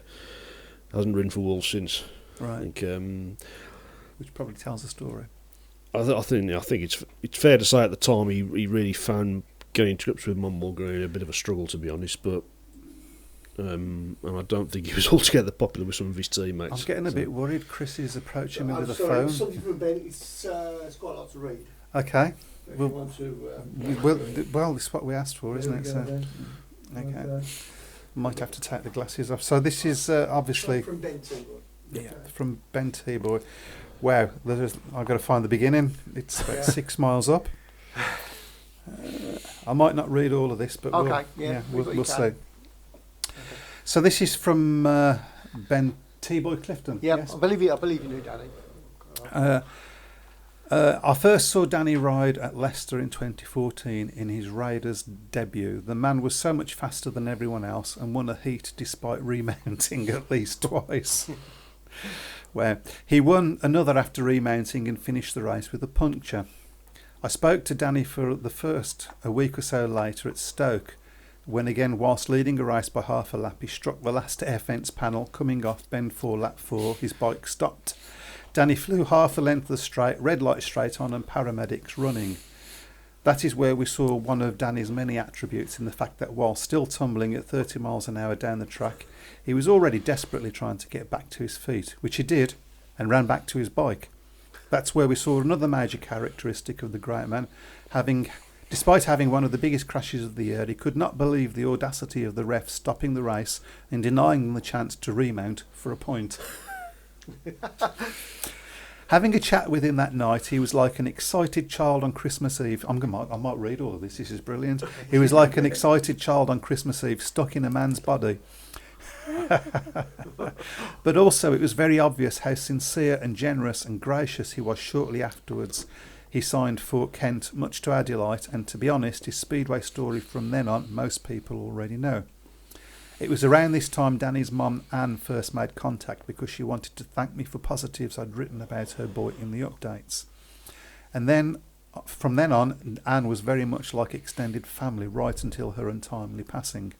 [SPEAKER 3] hasn't ridden for Wolves since.
[SPEAKER 1] Right.
[SPEAKER 3] I think,
[SPEAKER 1] which probably tells the story.
[SPEAKER 3] I think it's fair to say at the time he really found getting to grips with Monmore Green a bit of a struggle, to be honest, but and I don't think he was altogether popular with some of his teammates.
[SPEAKER 1] I'm getting a bit worried. Chris is approaching me with a
[SPEAKER 2] phone.
[SPEAKER 1] Something
[SPEAKER 2] from Ben. It's quite a lot to read.
[SPEAKER 1] Okay.
[SPEAKER 2] Well,
[SPEAKER 1] this is what we asked for, isn't it? So, okay. Might have to take the glasses off. So this is obviously
[SPEAKER 2] from Ben T-Boy.
[SPEAKER 1] Yeah, from Ben T-Boy. Wow, I've got to find the beginning. It's about 6 miles up. I might not read all of this, but we'll see. Okay. So this is from Ben T-Boy Clifton.
[SPEAKER 2] Yeah,
[SPEAKER 1] yes?
[SPEAKER 2] I believe you knew Danny.
[SPEAKER 1] I first saw Danny ride at Leicester in 2014 in his Raiders debut. The man was so much faster than everyone else and won a heat despite remounting at least twice. Where he won another after remounting and finished the race with a puncture. I spoke to Danny for the first a week or so later at Stoke, when again, whilst leading a race by half a lap, he struck the last air fence panel coming off bend 4 lap 4. His bike stopped. Danny flew half the length of the straight, red light straight on and paramedics running. That is where we saw one of Danny's many attributes in the fact that while still tumbling at 30 miles an hour down the track, he was already desperately trying to get back to his feet, which he did, and ran back to his bike. That's where we saw another major characteristic of the great man. Despite having one of the biggest crashes of the year, he could not believe the audacity of the refs stopping the race and denying them the chance to remount for a point. Having a chat with him that night, he was like an excited child on Christmas Eve. I might read all of this. This is brilliant. He was like an excited child on Christmas Eve, stuck in a man's body. But also, it was very obvious how sincere and generous and gracious he was shortly afterwards. He signed for Kent, much to our delight, and to be honest, his Speedway story from then on, most people already know. It was around this time Danny's mum, Anne, first made contact because she wanted to thank me for positives I'd written about her boy in the updates. And then, from then on, Anne was very much like extended family right until her untimely passing.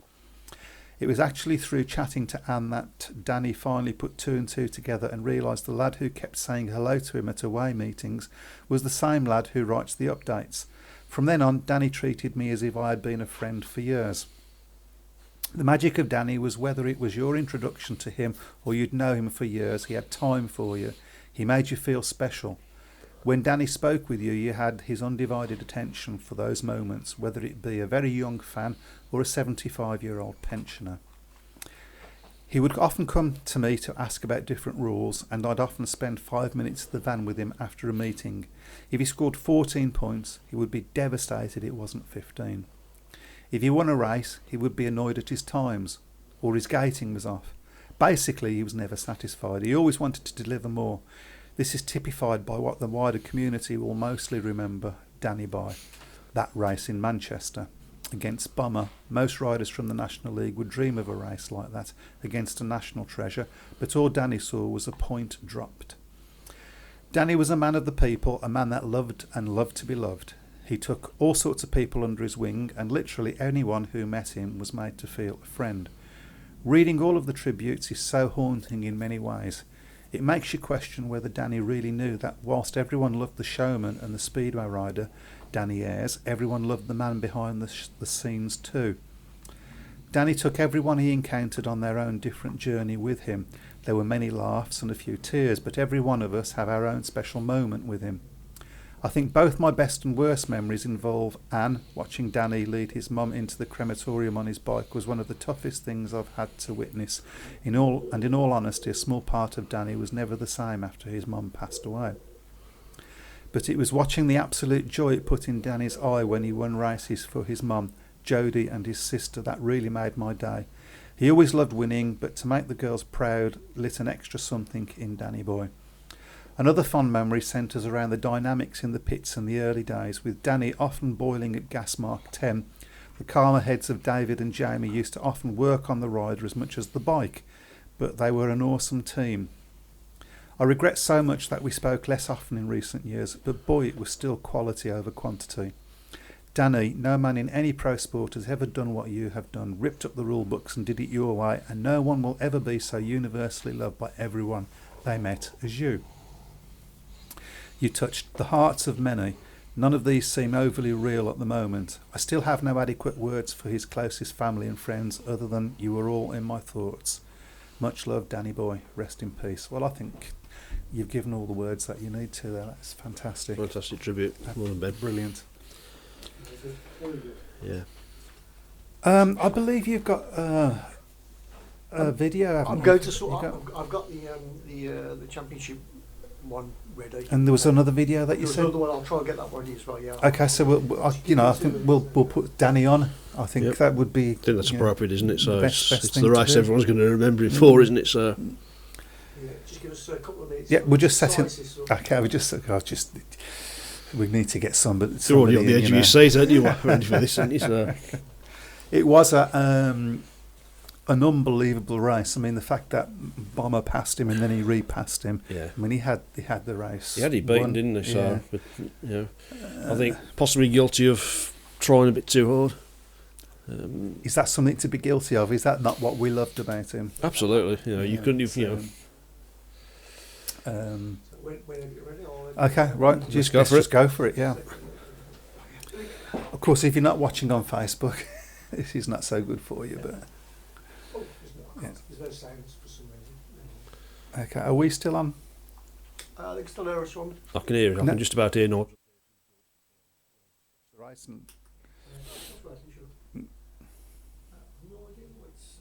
[SPEAKER 1] It was actually through chatting to Anne that Danny finally put two and two together and realised the lad who kept saying hello to him at away meetings was the same lad who writes the updates. From then on, Danny treated me as if I had been a friend for years. The magic of Danny was whether it was your introduction to him or you'd know him for years, he had time for you. He made you feel special. When Danny spoke with you, you had his undivided attention for those moments, whether it be a very young fan or a 75-year-old pensioner. He would often come to me to ask about different rules, and I'd often spend 5 minutes in the van with him after a meeting. If he scored 14 points, he would be devastated it wasn't 15. If he won a race, he would be annoyed at his times, or his gating was off. Basically, he was never satisfied. He always wanted to deliver more. This is typified by what the wider community will mostly remember Danny by, that race in Manchester. Against Bomber, most riders from the National League would dream of a race like that against a national treasure, but all Danny saw was a point dropped. Danny was a man of the people, a man that loved and loved to be loved. He took all sorts of people under his wing, and literally anyone who met him was made to feel a friend. Reading all of the tributes is so haunting in many ways. It makes you question whether Danny really knew that whilst everyone loved the showman and the speedway rider, Danny Ayres, everyone loved the man behind the scenes too. Danny took everyone he encountered on their own different journey with him. There were many laughs and a few tears, but every one of us have our own special moment with him. I think both my best and worst memories involve Anne. Watching Danny lead his mum into the crematorium on his bike was one of the toughest things I've had to witness. In all honesty, a small part of Danny was never the same after his mum passed away. But it was watching the absolute joy it put in Danny's eye when he won races for his mum, Jodie, and his sister that really made my day. He always loved winning, but to make the girls proud lit an extra something in Danny boy. Another fond memory centres around the dynamics in the pits in the early days, with Danny often boiling at gas mark 10. The calmer heads of David and Jamie used to often work on the rider as much as the bike, but they were an awesome team. I regret so much that we spoke less often in recent years, but boy, it was still quality over quantity. Danny, no man in any pro sport has ever done what you have done, ripped up the rule books and did it your way, and no one will ever be so universally loved by everyone they met as you. You touched the hearts of many. None of these seem overly real at the moment. I still have no adequate words for his closest family and friends other than you were all in my thoughts. Much love, Danny boy. Rest in peace. Well, I think you've given all the words that you need to there. That's fantastic.
[SPEAKER 3] Fantastic tribute. Well done, Ben.
[SPEAKER 1] Brilliant.
[SPEAKER 3] Yeah.
[SPEAKER 1] I believe you've got a video. Haven't
[SPEAKER 2] I'm
[SPEAKER 1] you?
[SPEAKER 2] going to I've got the championship one ready.
[SPEAKER 1] And there was another video that you
[SPEAKER 2] There's
[SPEAKER 1] said.
[SPEAKER 2] another one. I'll try and get that one as well. Yeah.
[SPEAKER 1] Okay, so I think we'll put Danny on. I think that would be.
[SPEAKER 3] I think that's appropriate, isn't it? So
[SPEAKER 1] best
[SPEAKER 3] it's
[SPEAKER 1] thing
[SPEAKER 3] the
[SPEAKER 1] to
[SPEAKER 3] race
[SPEAKER 1] do.
[SPEAKER 3] everyone's going to remember him for, isn't it? So
[SPEAKER 2] Yeah, just give us a couple of minutes.
[SPEAKER 1] Yeah, we're just setting.
[SPEAKER 2] Slices up.
[SPEAKER 1] Okay, we need to get somebody.
[SPEAKER 3] you're already on the edge of your seat, aren't you? Ready for this, aren't you? So
[SPEAKER 1] It was an unbelievable race. I mean, the fact that Bomber passed him and then he repassed him.
[SPEAKER 3] yeah.
[SPEAKER 1] I mean, he had the race.
[SPEAKER 3] He had it beaten,
[SPEAKER 1] won.
[SPEAKER 3] didn't he? So,
[SPEAKER 1] Yeah.
[SPEAKER 3] but, you know, I think possibly guilty of trying a bit too hard.
[SPEAKER 1] Is that something to be guilty of? Is that not what we loved about him?
[SPEAKER 3] Absolutely. You know, you couldn't have, you know.
[SPEAKER 2] Whenever you're ready, I'll
[SPEAKER 1] Okay, right.
[SPEAKER 3] Let's go for it.
[SPEAKER 1] Just go for it. Yeah. Of course, if you're not watching on Facebook, this is not so good for you. But
[SPEAKER 2] Oh,
[SPEAKER 1] Yeah.
[SPEAKER 2] there's no sounds for some reason.
[SPEAKER 1] okay, are we still on?
[SPEAKER 2] I think still there, Sean.
[SPEAKER 3] I can hear it. I
[SPEAKER 1] No.
[SPEAKER 3] can just about hear now.
[SPEAKER 2] That's right, you sure. No idea what's.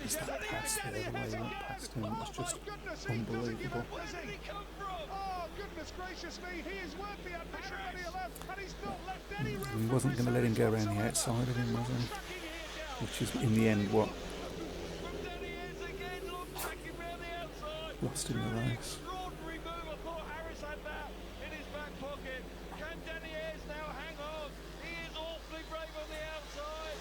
[SPEAKER 1] It's that pass there, the way he went past him, it's just unbelievable.
[SPEAKER 6] Oh, goodness gracious me, he is worth the admission that he left, and he's not left any room.
[SPEAKER 1] He wasn't going to let him go around the outside of him, was he? Which is in the end what lost him the race.
[SPEAKER 6] Extraordinary move. I thought Harris had that in his back pocket. Can Danny Ayres now hang on? He is awfully brave on the outside.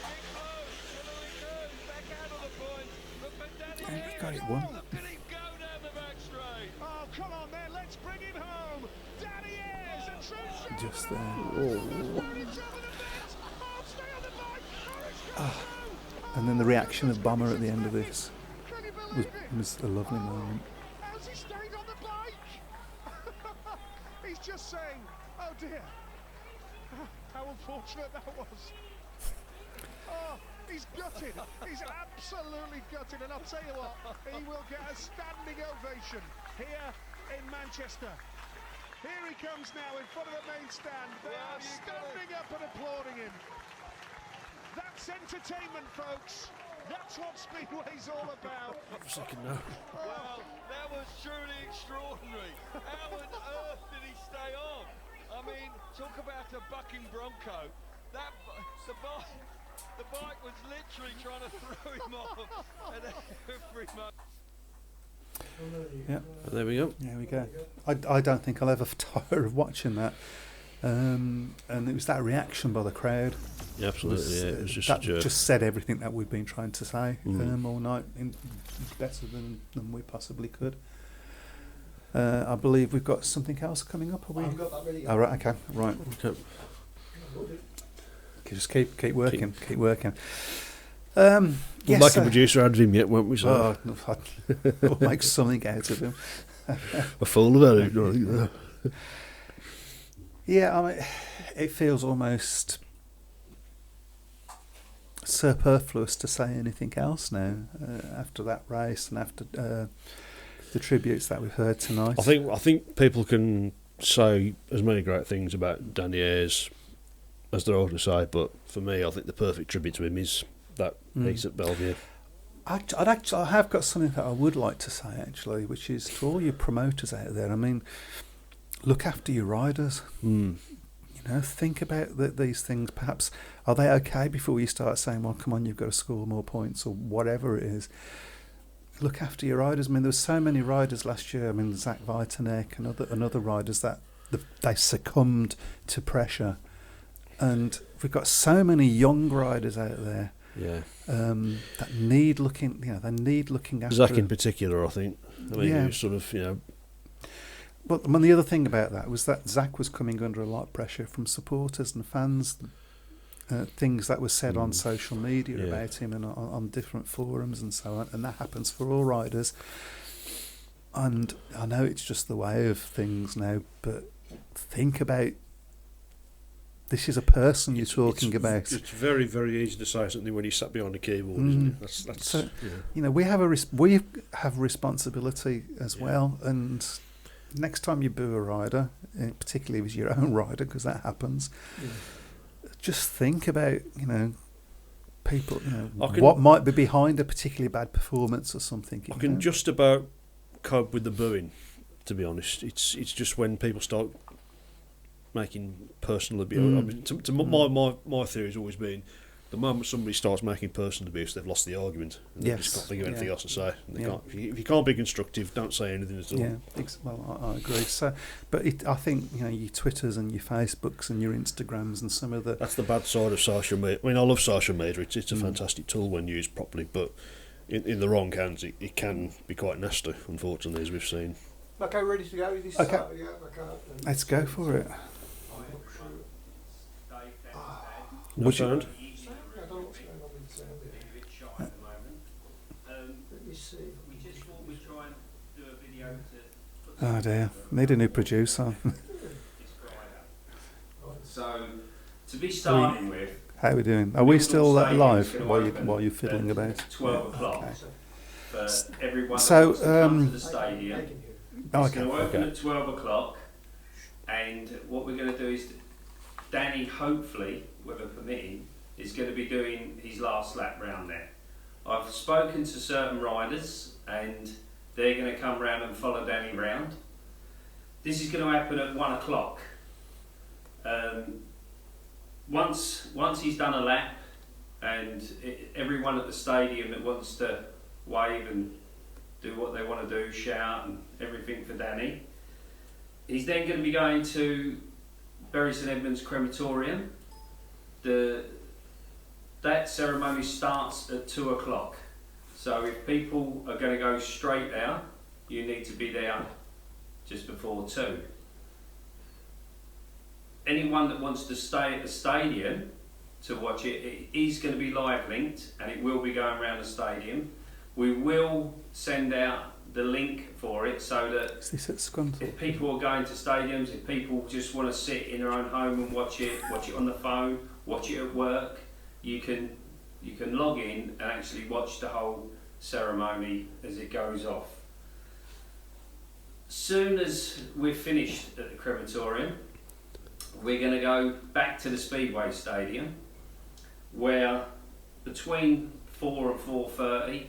[SPEAKER 6] Big blow. What do we do? Back out of the points. But for Danny
[SPEAKER 1] Yeah, he
[SPEAKER 6] Ayres,
[SPEAKER 1] got it won.
[SPEAKER 6] look at him go down the back straight. Oh, come on then. Let's Let's bring him home. Danny Ayres, a true shot.
[SPEAKER 1] Just there. And then the reaction of Bomber at the end of this was a lovely moment.
[SPEAKER 6] How's he staying on the bike? He's just saying, oh dear. How unfortunate that was. Oh, he's gutted. He's absolutely gutted. And I'll tell you what, he will get a standing ovation here in Manchester. Here he comes now in front of the main stand. They are standing up and applauding him. That's entertainment, folks. That's what Speedway's all about.
[SPEAKER 7] Well, that was truly extraordinary. How on earth did he stay on? I mean, talk about a bucking bronco. The bike was literally trying to throw him off at every moment.
[SPEAKER 1] Yeah,
[SPEAKER 3] There we go.
[SPEAKER 1] there we go. I don't think I'll ever tire of watching that. And it was that reaction by the crowd.
[SPEAKER 3] Yeah, absolutely. Yeah, it was just
[SPEAKER 1] that
[SPEAKER 3] such a-
[SPEAKER 1] just said everything that we've been trying to say all night. It's better than we possibly could. I believe we've got something else coming up. Are we?
[SPEAKER 2] I've got that ready.
[SPEAKER 1] Oh, right. Okay. Right.
[SPEAKER 3] Okay.
[SPEAKER 1] Just keep working. Keep working.
[SPEAKER 3] We'll
[SPEAKER 1] Yes.
[SPEAKER 3] make a producer out of him yet, won't we? So
[SPEAKER 1] Oh, no, we'll make something out of him.
[SPEAKER 3] a fool about it. No.
[SPEAKER 1] Yeah, I mean, it feels almost superfluous to say anything else now after that race and after the tributes that we've heard tonight.
[SPEAKER 3] I think people can say as many great things about Danny Ayres as they're all to say, but for me, I think the perfect tribute to him is that piece at Bellevue.
[SPEAKER 1] I have got something that I would like to say actually, which is to all your promoters out there. I mean, look after your riders. You know, think about these things. Perhaps are they okay before you start saying, "Well, come on, you've got to score more points" or whatever it is. Look after your riders. I mean, there were so many riders last year. I mean, Zach Vitanek and other riders that they succumbed to pressure, and we've got so many young riders out there.
[SPEAKER 3] Yeah.
[SPEAKER 1] That need looking. You know, they need looking after.
[SPEAKER 3] Zach in particular, I think. I mean,
[SPEAKER 1] Yeah.
[SPEAKER 3] he was sort of,
[SPEAKER 1] But I mean, the other thing about that was that Zach was coming under a lot of pressure from supporters and fans. Things that were said on social media about him and on different forums and so on, and that happens for all riders. And I know it's just the way of things now, but think about this is a person you're talking about.
[SPEAKER 3] It's very, very easy to say something when you sat behind a keyboard, isn't it? That's
[SPEAKER 1] So, you know, we have a responsibility as well, and next time you boo a rider, particularly if it's your own rider, because that happens, just think about, you know, people, you know, what might be behind a particularly bad performance or something.
[SPEAKER 3] I can just about cope with the booing, to be honest. It's just when people start making personal abuse. I mean, my theory has always been the moment somebody starts making personal abuse, they've lost the argument. And they just can't think of anything else to say. And they can't, if you can't be constructive, don't say anything at all.
[SPEAKER 1] Yeah, well, I agree. So, but I think, you know, your Twitters and your Facebooks and your Instagrams and some of the...
[SPEAKER 3] That's the bad side of social media. I mean, I love social media. It's a fantastic tool when used properly, but in the wrong hands, it can be quite nasty, unfortunately, as we've seen.
[SPEAKER 2] Okay, ready to go? Is this
[SPEAKER 1] Okay.
[SPEAKER 2] yeah, okay.
[SPEAKER 1] Let's go for it.
[SPEAKER 3] No sound?
[SPEAKER 2] I don't know what's going on with the sound here. Let me see.
[SPEAKER 1] Oh dear, need a new producer.
[SPEAKER 8] So, to be starting with,
[SPEAKER 1] How are we doing? Are we still live while you're fiddling about?
[SPEAKER 8] 12 o'clock.
[SPEAKER 1] Okay.
[SPEAKER 8] For everyone
[SPEAKER 1] So,
[SPEAKER 8] that wants to come to the stadium.
[SPEAKER 1] Oh,
[SPEAKER 8] It's
[SPEAKER 1] okay.
[SPEAKER 8] going to open at 12 o'clock, and what we're going to do is, Danny, hopefully, weather permitting, is going to be doing his last lap round there. I've spoken to certain riders, and they're going to come round and follow Danny round. This is going to happen at 1 o'clock. Once he's done a lap, and everyone at the stadium that wants to wave and do what they want to do, shout and everything for Danny, he's then going to be going to Bury St Edmunds Crematorium. That ceremony starts at 2 o'clock. So if people are going to go straight there, you need to be there just before 2. Anyone that wants to stay at the stadium to watch it, it is going to be live linked and it will be going around the stadium. We will send out the link for it so that
[SPEAKER 1] Is this at Scunthorpe?
[SPEAKER 8] if people are going to stadiums, if people just want to sit in their own home and watch it on the phone, watch it at work, you can log in and actually watch the whole ceremony as it goes off. Soon as we're finished at the crematorium, we're going to go back to the Speedway Stadium, where between 4 and 4:30,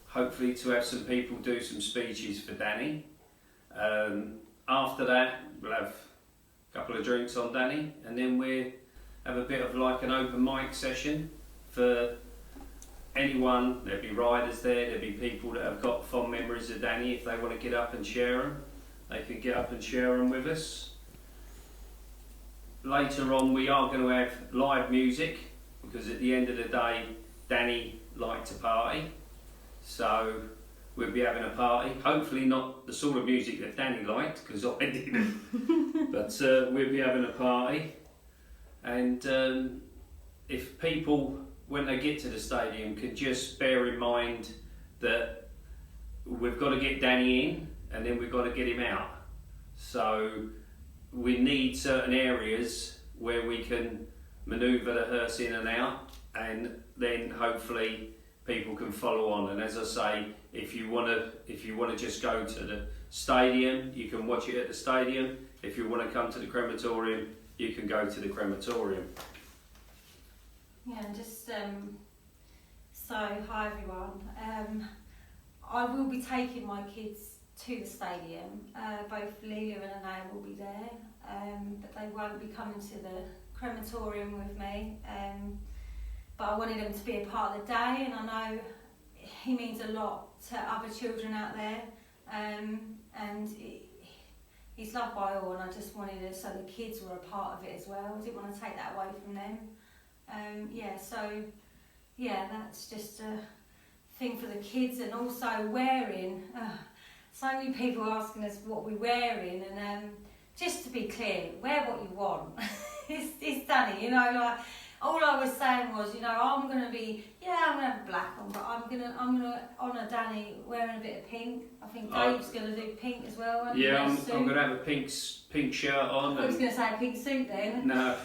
[SPEAKER 8] hopefully to have some people do some speeches for Danny. After that, we'll have a couple of drinks on Danny, and then we'll have a bit of like an open mic session for anyone. There'll be riders there, there'll be people that have got fond memories of Danny. If they want to get up and share them, they can get up and share them with us. Later on, we are going to have live music, because at the end of the day, Danny liked to party. So we'll be having a party. Hopefully not the sort of music that Danny liked, because I didn't. But we'll be having a party. And if people, when they get to the stadium, could just bear in mind that we've got to get Danny in and then we've got to get him out. So we need certain areas where we can manoeuvre the hearse in and out, and then hopefully people can follow on. And as I say, if you want to just go to the stadium, you can watch it at the stadium. If you want to come to the crematorium, you can go to the crematorium.
[SPEAKER 9] Yeah, and just so hi everyone. I will be taking my kids to the stadium. Both Leah and Anaya will be there, but they won't be coming to the crematorium with me. But I wanted him to be a part of the day, and I know he means a lot to other children out there, and he's loved by all, and I just wanted it so the kids were a part of it as well. I didn't want to take that away from them. That's just a thing for the kids, and also wearing. So many people are asking us what we're wearing, and just to be clear, wear what you want. it's Danny, you know, like. All I was saying was, you know, I'm gonna have black on, but I'm gonna honour Danny wearing a bit of pink. I think Dave's gonna do pink as well.
[SPEAKER 8] Yeah, I'm gonna have a pink shirt on.
[SPEAKER 9] I was gonna say a pink suit then.
[SPEAKER 8] No,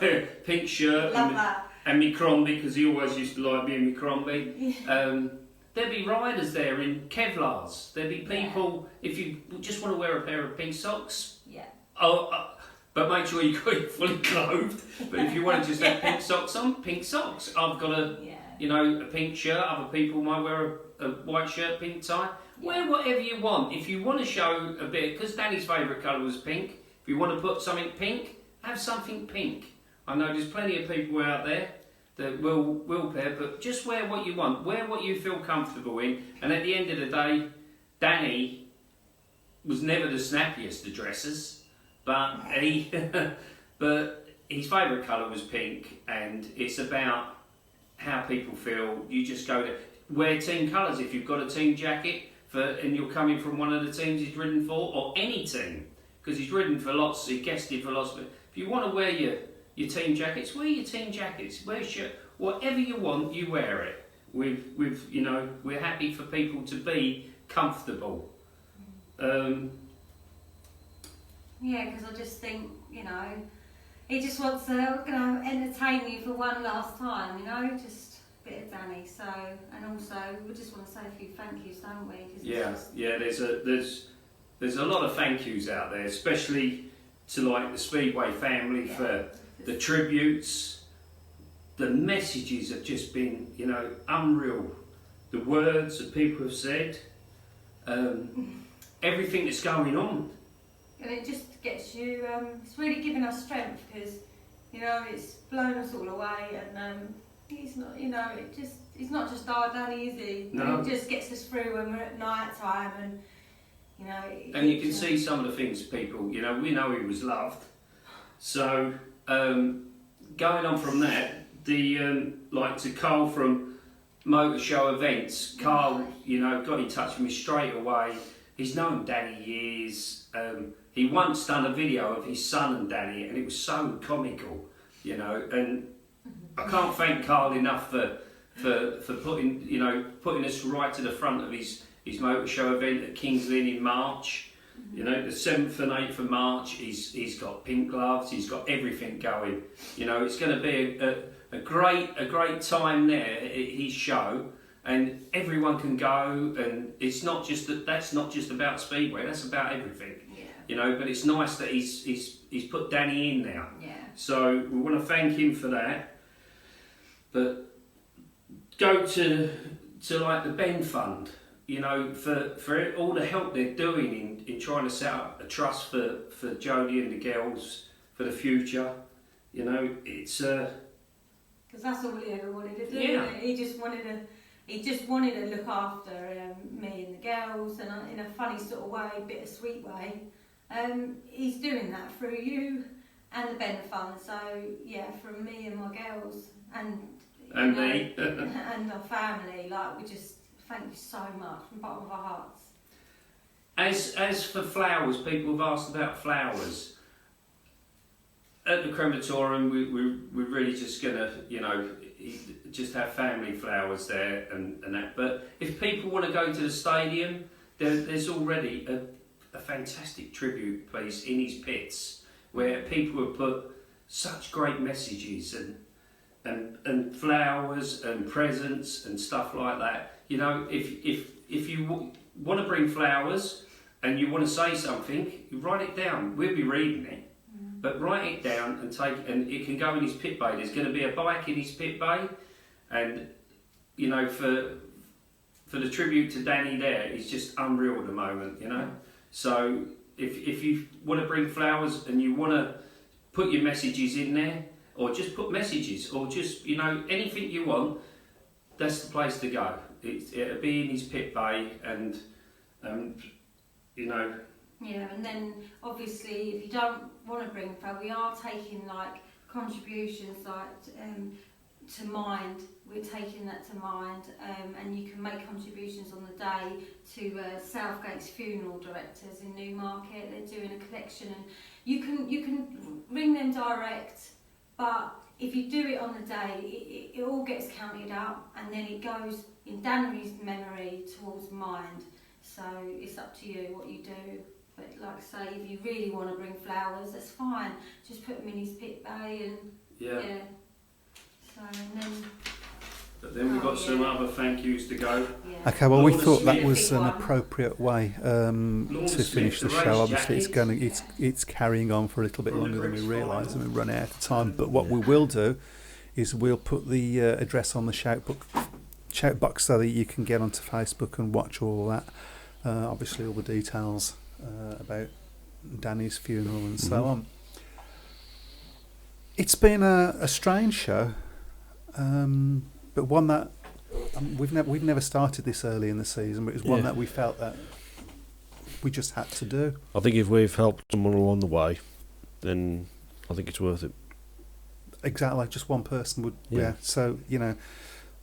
[SPEAKER 8] pink shirt.
[SPEAKER 9] Love that.
[SPEAKER 8] And me Crombie, because he always used to like me and me Crombie.
[SPEAKER 9] Yeah.
[SPEAKER 8] There'd be riders there in Kevlars. There'd be people, if you just want to wear a pair of pink socks.
[SPEAKER 9] Yeah.
[SPEAKER 8] But make sure you're fully clothed. But if you want to just have pink socks on, pink socks. I've got a pink shirt. Other people might wear a white shirt, pink tie. Yeah. Wear whatever you want. If you want to show a bit, because Danny's favourite colour was pink. If you want to put something pink, have something pink. I know there's plenty of people out there that will pair, but just wear what you want. Wear what you feel comfortable in. And at the end of the day, Danny was never the snappiest of dressers. But his favourite colour was pink, and it's about how people feel. You just go to wear team colours. If you've got a team jacket and you're coming from one of the teams he's ridden for, or any team, because he's ridden for lots, he guested for lots. But if you want to wear your team jackets, wear your team jackets. Wear shirt, whatever you want, you wear it. We're happy for people to be comfortable.
[SPEAKER 9] Yeah, because I just think, you know, he just wants to, entertain you for one last time, you know, just a bit of Danny. So, and also, we just want to say a few thank yous, don't we?
[SPEAKER 8] There's a lot of thank yous out there, especially to like the Speedway family for the tributes. The messages have just been, you know, unreal. The words that people have said, everything that's going on.
[SPEAKER 9] And it just gets you, it's really giving us strength, because, you know, it's blown us all away, and he's not, you know, he's not just our Danny, is he?
[SPEAKER 8] No.
[SPEAKER 9] It just gets us through when we're at night time, and, you know.
[SPEAKER 8] And you can see some of the things people, you know, we know he was loved. So, going on from that, to Carl from Motor Show Events, Carl, you know, got in touch with me straight away. he's known Danny years. He once done a video of his son and Danny, and it was so comical, you know. And I can't thank Carl enough for putting us right to the front of his motor show event at Kings Lynn in March. You know, the 7th and 8th of March. He's got pink gloves. He's got everything going. You know, it's going to be a great time there at his show, and everyone can go. And it's not just that's not just about Speedway. That's about everything.
[SPEAKER 9] Yeah.
[SPEAKER 8] You know, but it's nice that he's put Danny in now.
[SPEAKER 9] Yeah.
[SPEAKER 8] So we want to thank him for that. But go to like the Ben Fund, you know, for all the help they're doing in trying to set up a trust for Jodie and the girls for the future. You know, it's
[SPEAKER 9] because that's all he ever wanted to do.
[SPEAKER 8] Yeah.
[SPEAKER 9] He just wanted to look after me and the girls, and in a funny sort of way, bittersweet way. He's doing that through you and the Ben Fund. So yeah, from me and my girls and
[SPEAKER 8] me
[SPEAKER 9] and our family, like, we just thank you so much from the bottom of our hearts.
[SPEAKER 8] As for flowers, people have asked about flowers. At the crematorium, we're really just gonna, you know, just have family flowers there and that. But if people want to go to the stadium, there's already a fantastic tribute place in his pits where people have put such great messages and flowers and presents and stuff like that. You know, if you want to bring flowers and you want to say something, you write it down. We'll be reading it, but write it down and it can go in his pit bay. There's going to be a bike in his pit bay, and you know, for the tribute to Danny there, it's just unreal at the moment. You know, so if you want to bring flowers and you want to put your messages in there, or just put messages, or just, you know, anything you want, that's the place to go. It'll be in his pit bay, and you know.
[SPEAKER 9] Yeah, and then obviously if you don't want to bring flowers, we are taking like contributions like to Mind. We're taking that to Mind, and you can make contributions on the day to Southgate's funeral directors in Newmarket. They're doing a collection, and you can ring them direct. But if you do it on the day, it all gets counted up, and then it goes in Danny's memory towards Mind. So it's up to you what you do. But like I say, if you really want to bring flowers, that's fine. Just put them in his pit bay, and yeah. So and then.
[SPEAKER 8] But then we've got some other thank yous to go.
[SPEAKER 9] Yeah.
[SPEAKER 1] Okay, well, we thought that was an appropriate way to finish the show. Obviously, it's carrying on for a little bit longer than we realised, and we run out of time. But what we will do is we'll put the address on the shout box so that you can get onto Facebook and watch all of that. Obviously, all the details about Danny's funeral and so on. It's been a strange show. But one that we've never started this early in the season, but it was one that we felt that we just had to do.
[SPEAKER 3] I think if we've helped someone along the way, then I think it's worth it.
[SPEAKER 1] Exactly, just one person would. Yeah. So, you know,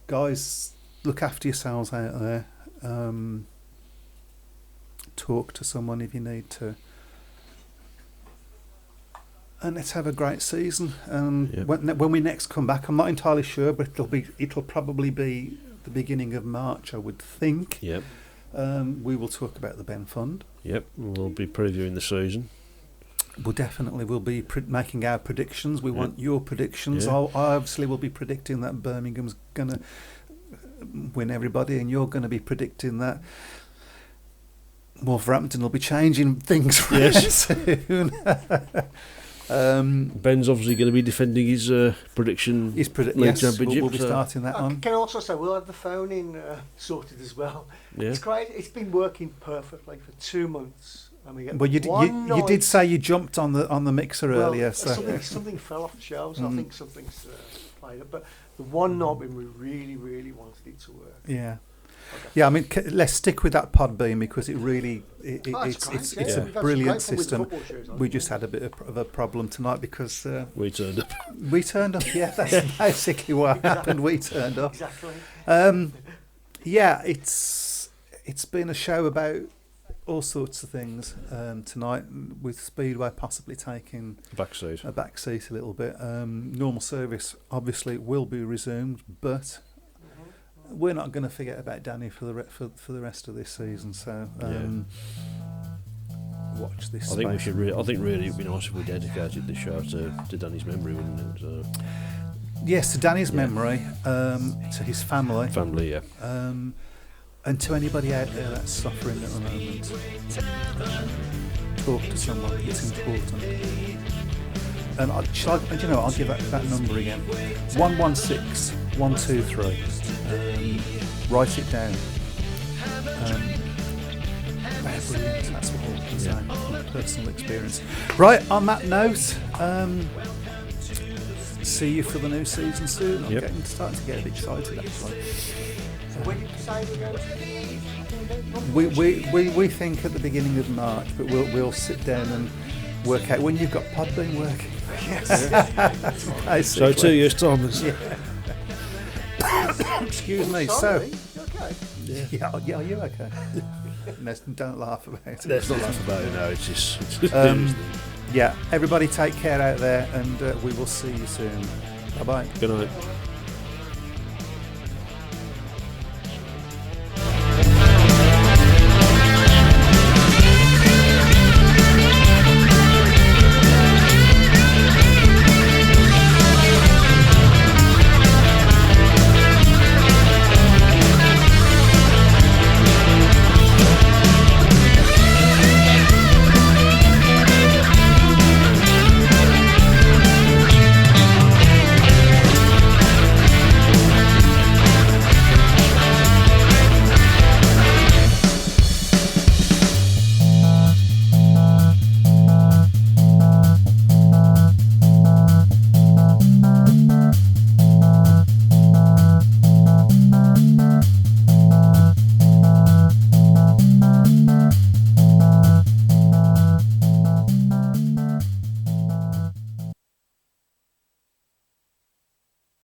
[SPEAKER 1] guys, look after yourselves out there. Talk to someone if you need to. And let's have a great season. When we next come back, I'm not entirely sure, but it'll probably be the beginning of March, I would think.
[SPEAKER 3] Yep.
[SPEAKER 1] We will talk about the Ben Fund.
[SPEAKER 3] Yep. We'll be previewing the season.
[SPEAKER 1] We'll be making our predictions. We want your predictions.
[SPEAKER 3] Yeah.
[SPEAKER 1] I obviously will be predicting that Birmingham's going to win everybody, and you're going to be predicting that Wolverhampton will be changing things really soon.
[SPEAKER 3] Ben's obviously going to be defending his prediction.
[SPEAKER 1] League championship. We'll be starting that on.
[SPEAKER 2] Can I also say we'll have the phone in sorted as well.
[SPEAKER 3] Yeah.
[SPEAKER 2] It's great. It's been working perfectly for 2 months. I mean,
[SPEAKER 1] well, you did say you jumped on the mixer earlier. So
[SPEAKER 2] something fell off the shelves. I think something's played up. But the one night when we really, really wanted it to work.
[SPEAKER 1] Yeah. Okay. Yeah, I mean, let's stick with that Podbean because it's a brilliant system. We just had a bit of a problem tonight because
[SPEAKER 3] we turned up.
[SPEAKER 1] We turned up. Yeah, that's basically what happened. We turned up.
[SPEAKER 2] Exactly.
[SPEAKER 1] Yeah, it's been a show about all sorts of things tonight, with Speedway possibly taking
[SPEAKER 3] Back seat.
[SPEAKER 1] a back seat a little bit. Normal service obviously will be resumed, but we're not going to forget about Danny for the rest of this season. So watch this.
[SPEAKER 3] I think we
[SPEAKER 1] space.
[SPEAKER 3] should. I think really it'd be nice if we dedicated this show to Danny's memory, wouldn't it? So,
[SPEAKER 1] Yes, to Danny's memory, to his family.
[SPEAKER 3] family, yeah.
[SPEAKER 1] And to anybody out there that's suffering at the moment, talk to someone. It's important. And I'll give that number again: 116 123. Write it down. Brilliant. That's what I can say from personal experience. Right. On that note. See you for the new season soon. I'm starting to get a bit excited actually.
[SPEAKER 2] When did you say we're going to
[SPEAKER 1] We think at the beginning of March, but we'll sit down and work out when you've got Podbean working. Yes.
[SPEAKER 3] So 2 years' time.
[SPEAKER 1] Excuse me.
[SPEAKER 2] Sorry,
[SPEAKER 1] So
[SPEAKER 2] you okay?
[SPEAKER 1] yeah, are you okay? No, don't laugh about it.
[SPEAKER 3] Let's not laugh about it now. It's just
[SPEAKER 1] yeah, everybody take care out there, and we will see you soon. Bye bye.
[SPEAKER 3] Good night.